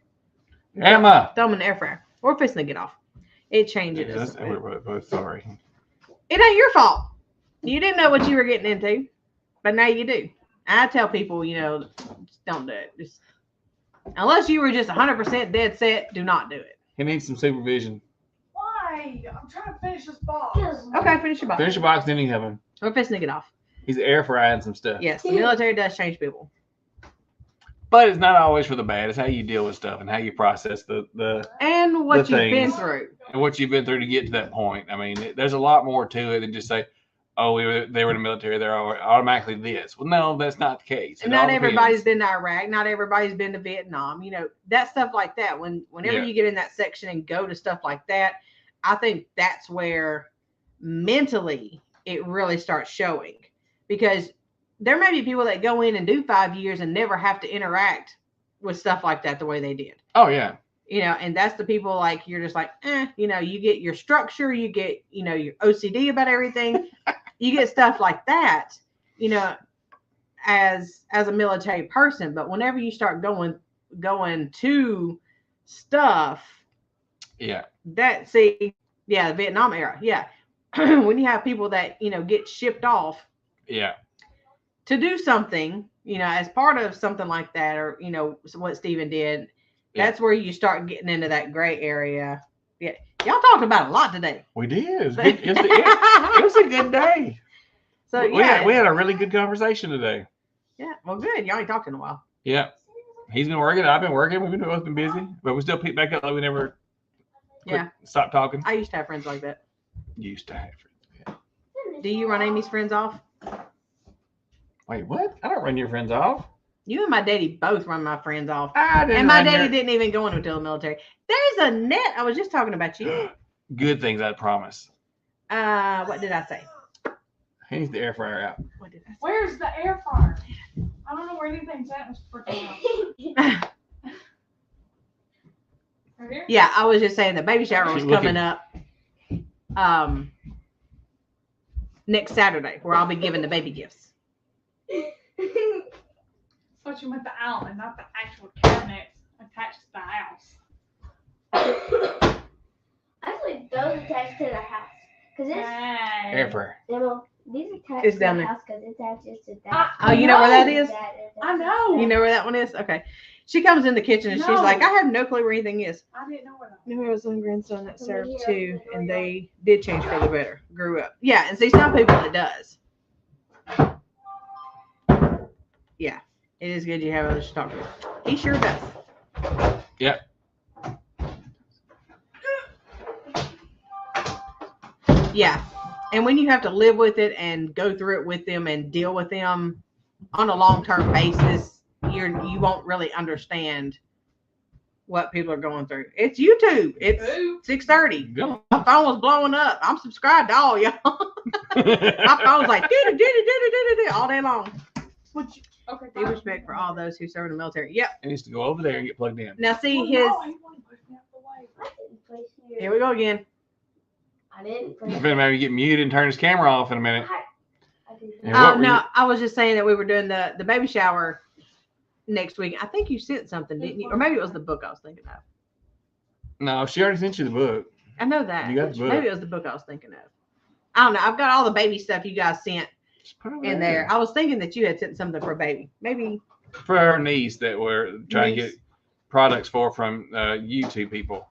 Emma. Throw them in the air fryer. We're fixing to get off. It changes. Yes, we're both sorry. It ain't your fault. You didn't know what you were getting into, but now you do. I tell people, just don't do it. Just, unless you were just 100% dead set, do not do it. He needs some supervision. Why? I'm trying to finish this box. Okay, finish your box. Finish your box, then you have him. We're fixing to get off. He's air frying some stuff. Yes, the military does change people. But it's not always for the bad. It's how you deal with stuff and how you process the And what The you've been things. through. and what you've been through to get to that point. I mean, there's a lot more to it than just say, "Oh, they were in the military. They're automatically this." Well, no, that's not the case. It Not all everybody's depends. been to Iraq. Not everybody's been to Vietnam. That stuff like that. Whenever Yeah. you get in that section and go to stuff like that, I think that's where mentally it really starts showing. Because there may be people that go in and do 5 years and never have to interact with stuff like that the way they did. Oh yeah, And that's the people like you're just like, you get your structure, you get, your OCD about everything. You get stuff like that, as a military person. But whenever you start going to stuff yeah, the Vietnam era, yeah. When you have people that, get shipped off yeah. to do something, as part of something like that, or, what Stephen did, Yeah. that's where you start getting into that gray area. Yeah. Y'all talked about a lot today. We did. It was, good. It was a good day. So, we had a really good conversation today. yeah. Well, good. Y'all ain't talked in a while. Yeah. He's been working. I've been working. We've both been busy, but we still pick back up like we never stopped talking. I used to have friends like that. Used to have. Yeah. Do you run Amy's friends off? Wait, what? I don't run your friends off. You and my daddy both run my friends off. I didn't. And my run daddy your- didn't even go in until the military. There's a net. I was just talking about you. Good things, I promise. What did I say? He needs the air fryer out. What did Where's the air fryer? I don't know where anything's at in this freaking house. I say? Right here? Yeah, I was just saying the baby shower was She's coming looking. up next Saturday, where I'll be giving the baby gifts. Thought you meant the outlet, not the actual cabinet attached to the house. Actually, those attached to the house. Cause it's Air fryer. these attached It's to down the there. house because it attaches to that. Oh, you know where that is? I know. You know where that one is? Okay. She comes in the kitchen and she's No. like, I have no clue where anything is. I didn't know where that Knew I was one grandson that Over served here, too, over and there. they did change for the better. Grew up. Yeah, and see some people it does. Yeah. It is good you have others to talk to. He sure does. Yep. Yeah. And when you have to live with it and go through it with them and deal with them on a long-term basis, you won't really understand what people are going through. It's YouTube. It's 6:30. My phone was blowing up. I'm subscribed to all y'all. My phone was like all day long. Okay. Due respect for all those who serve in the military. Yep. It needs to go over there and get plugged in. Now see his. Here we go again. I didn't. You're gonna maybe get muted and turn his camera off in a minute. And Oh what were no, I was just saying that we were doing the baby shower next week. I think you sent something, didn't you? Or maybe it was the book I was thinking of. No, she already sent you the book. I know that. You got the book. Maybe it was the book I was thinking of. I don't know. I've got all the baby stuff you guys sent Just put it in there. I was thinking that you had sent something for a baby. Maybe. For her niece that we're trying to get products from YouTube people.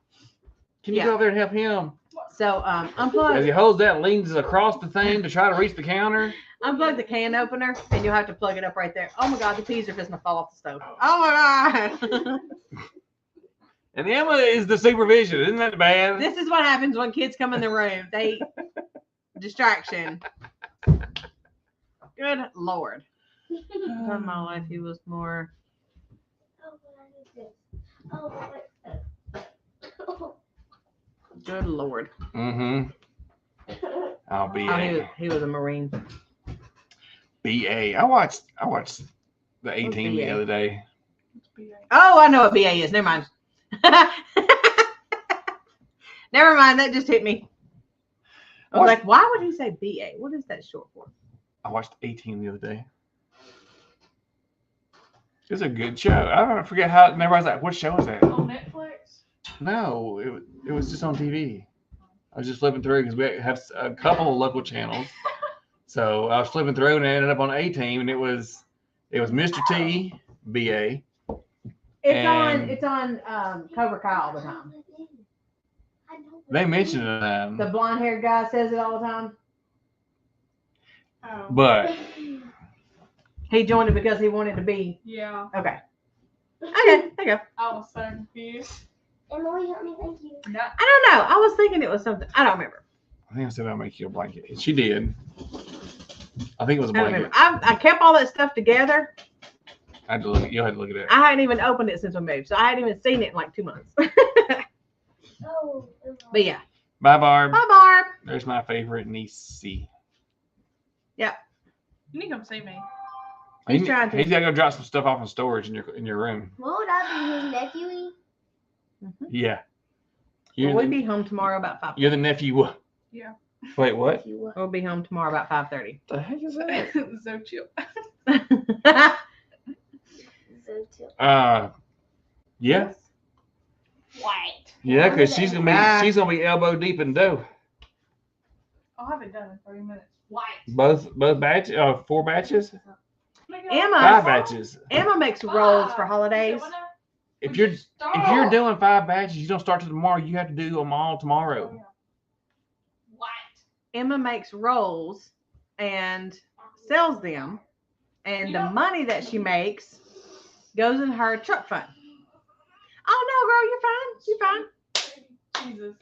Can you Yeah. go over there and help him? So As unplug he holds that, leans across the thing to try to reach the counter. unplug the can opener, and you'll have to plug it up right there. Oh my God, the peas are just gonna fall off the stove. Oh my God. And Emma is the supervision. Isn't that bad? This is what happens when kids come in the room. They distraction. Good Lord. In my life, he was more. Good Lord. Mm-hmm. I'll be He was a Marine. BA. I watched the A-Team the BA? other day. Oh, I know what BA is. Never mind. Never mind. That just hit me. I was What? like, why would he say BA? What is that short for? I watched A-Team the other day. It's a good show. I don't forget how. And everybody's like, "What show is that?" On Netflix? No, it was just on TV. I was just flipping through because we have a couple of local channels. So I was flipping through and I ended up on A-Team, and it was Mr. T, BA. It's on Cobra Kai all the time. They mentioned The it, blonde haired guy says it all the time. Oh. but He joined it because he wanted to be. Yeah. Okay. Okay. There you go. I was so confused. Emily, help me, thank you. No. I don't know. I was thinking it was something. I don't remember. I think I said I'll make you a blanket. And she did. I think it was a I don't blanket. remember. I kept all that stuff together. I had to look. You had to look at it. I hadn't even opened it since we moved, so I hadn't even seen it in like 2 months. Oh. But yeah. Bye, Barb. Bye, Barb. There's my favorite niece. You need to come see me. He's trying to. He's got to go drop some stuff off in storage in your room. What would I be, his nephew? Yeah. We'll be home tomorrow about 5:30. You're the nephew. Yeah. Wait, what? We'll be home tomorrow about 5:30. The heck is that? So chill. Yeah. White. Yeah, because she's gonna be elbow deep in dough. I'll have it done in 30 minutes. White. Both batches, 4 batches, Emma. 5 batches. Emma makes rolls for holidays. If you're doing 5 batches, you don't start till tomorrow. You have to do them all tomorrow. White. Emma makes rolls and sells them, and the money that she makes goes in her truck fund. Oh no, girl, you're fine. You're fine. Jesus.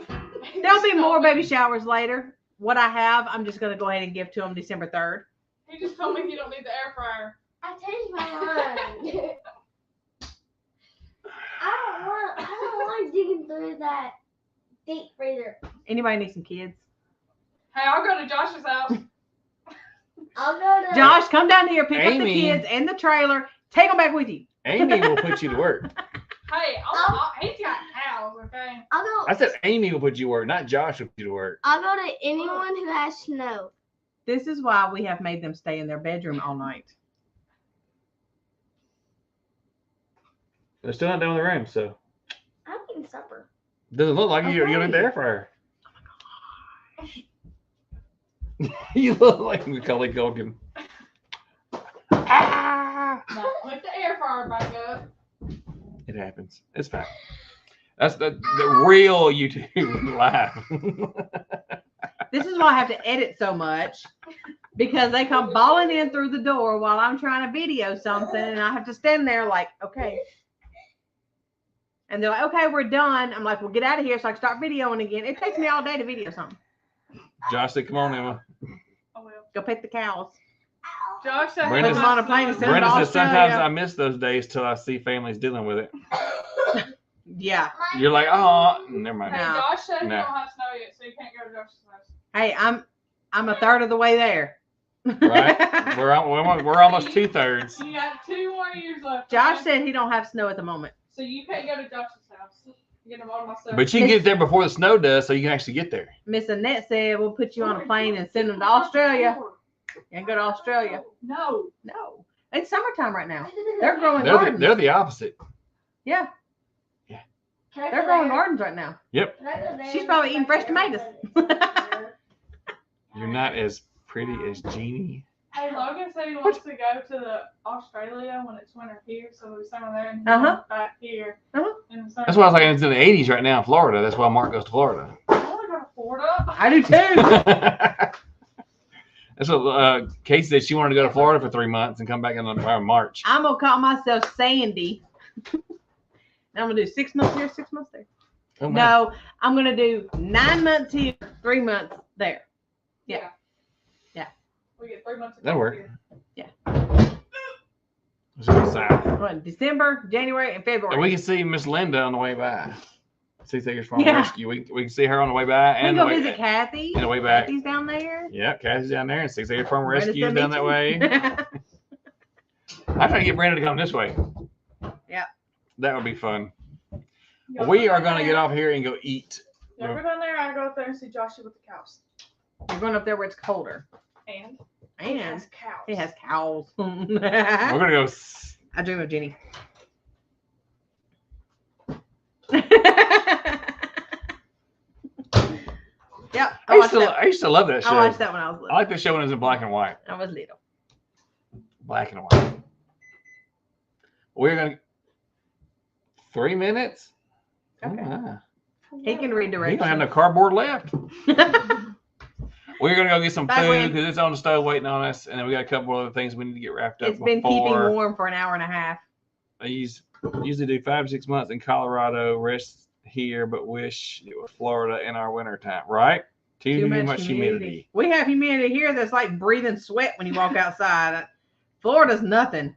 There'll be more baby showers later. What I have, I'm just gonna go ahead and give to them December 3rd. He just told me you don't need the air fryer. I changed my mind. I don't want digging through that deep freezer. Anybody need some kids? Hey, I'll go to Josh's house. I'll go to Josh, come down here, pick up the Amy. kids and the trailer, take them back with you. Amy will put you to work. Hey, he's got cows, okay? I'll go. I said Amy will put you to work, not Josh will put you to work. I'll go to anyone who has snow. This is why we have made them stay in their bedroom all night. They're still not done with the room, so I'm eating supper. doesn't look like you're in the air fryer. You look like Macaulay Culkin. Now, put the air fryer back up. It happens. It's fine. That's the real YouTube live. This is why I have to edit so much, because they come balling in through the door while I'm trying to video something, and I have to stand there like, okay. And they're like, okay, we're done. I'm like, well, get out of here so I can start videoing again. It takes me all day to video something. Josh said, "Come on, Emma." I will. Go pet the cows. Josh said, Brenda's- Put them on a plane and send them Brenda to says sometimes Australia. I miss those days till I see families dealing with it. Yeah. You're like, oh, never mind. Hey, No. Josh said he No. don't have snow yet, so you can't go to Josh's house. Hey, I'm a third of the way there. Right? We're almost 2/3. You got 2 more years left. Josh okay? said he don't have snow at the moment. So you can't go to Josh's house. Get him all my stuff. But you can get there before the snow does, so you can actually get there. Miss Annette said we'll put you on a plane and send them to Australia. And go to Australia. No. No. It's summertime right now. They're growing gardens. They're the opposite. Yeah. Can I They're go growing there? gardens right now. Yep. Can I go there? She's probably eating fresh tomatoes. You're not as pretty as Jeannie. Hey, Logan said he wants to go to the Australia when it's winter here, so we'll be summer there and back here. In the summer. That's why I was like, it's in the 80s right now in Florida. That's why Mark goes to Florida. I want to go to Florida. I do too. That's what Casey said. She wanted to go to Florida for 3 months and come back in March. I'm gonna call myself Sandy. And I'm gonna do 6 months here, 6 months there. Oh, man. No, I'm gonna do 9 months here, 3 months there. Yeah. We get 3 months. That'll work. here. Let's go south. What, December, January, and February. And we can see Miss Linda on the way by. Six Acres Farm Yeah. Rescue. We can see her on the way by We and can the go way, visit Kathy. and the way back. Kathy's down there. Yeah, Kathy's down there, and Six Acres Farm Brenda Rescue is said down me that too. way. I'm trying to get Brenda to come this way. Yeah. That would be fun. Y'all We go are down going to there. get off here and go eat. Y'all go down there. I go up there and see Joshy with the cows. You're going up there where it's colder. And it And has cows. it has cows. We're going to go. I dream of Jenny. Yep. I used to love that show. I watched that when I was I little. like the show when it was in black and white. I was little. Black and white. We're going to. 3 minutes? Okay. Oh, my. He can He redirect. don't have no cardboard left. We're gonna go get some Bye, food Gwen. because it's on the stove waiting on us, and then we got a couple other things we need to get wrapped up It's been keeping before. warm for an hour and a half. I usually do 5 to 6 months in Colorado, rest here, but wish it was Florida in our winter time, right? Too much humidity. We have humidity here that's like breathing sweat when you walk outside. Florida's nothing.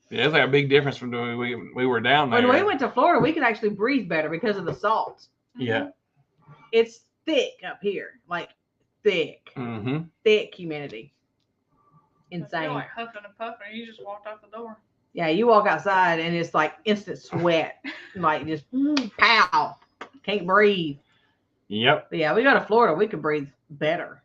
Yeah, it's like a big difference from when we were down there. When we went to Florida, we could actually breathe better because of the salt. Yeah. It's thick up here, like thick, Mm-hmm. thick humidity. You're Insane. like huffing and puffing. You just walked out the door. Yeah, you walk outside and it's like instant sweat, like just pow, can't breathe. Yep. But yeah, we go to Florida, we could breathe better.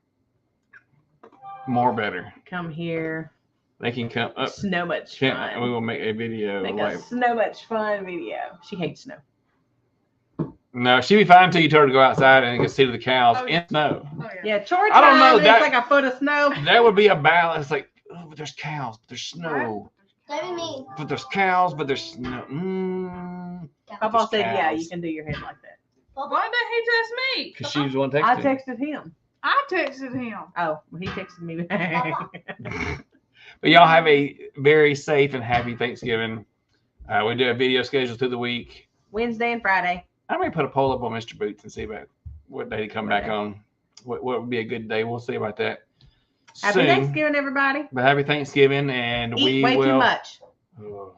More better. Come here, They can come up. snow much We fun. will make a video. Make Like, a snow much fun video. She hates snow. no, she'd be fine until you told her to go outside and can see to the cows Oh, yeah. in snow. Oh, yeah. Yeah, chore I don't know, time, that- it's like a foot of snow. That would be a balance. Like, oh, but there's cows, but there's snow. Let me. But there's cows, but there's snow. Papa said, yeah, cows. you can do your head like that. Why did he text me? Because she was one I texting. texted him. I texted him. Oh, well, he texted me back. But y'all have a very safe and happy Thanksgiving. We do a video schedule through the week. Wednesday and Friday. I may put a poll up on Mr. Boots and see about what day to come back on. What would be a good day? We'll see about that. Happy soon. Thanksgiving, everybody. But happy Thanksgiving, and Eat we way will too much. oh,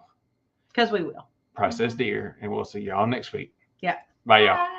Because we will. process deer, and we'll see y'all next week. Yeah. Bye, y'all. Bye.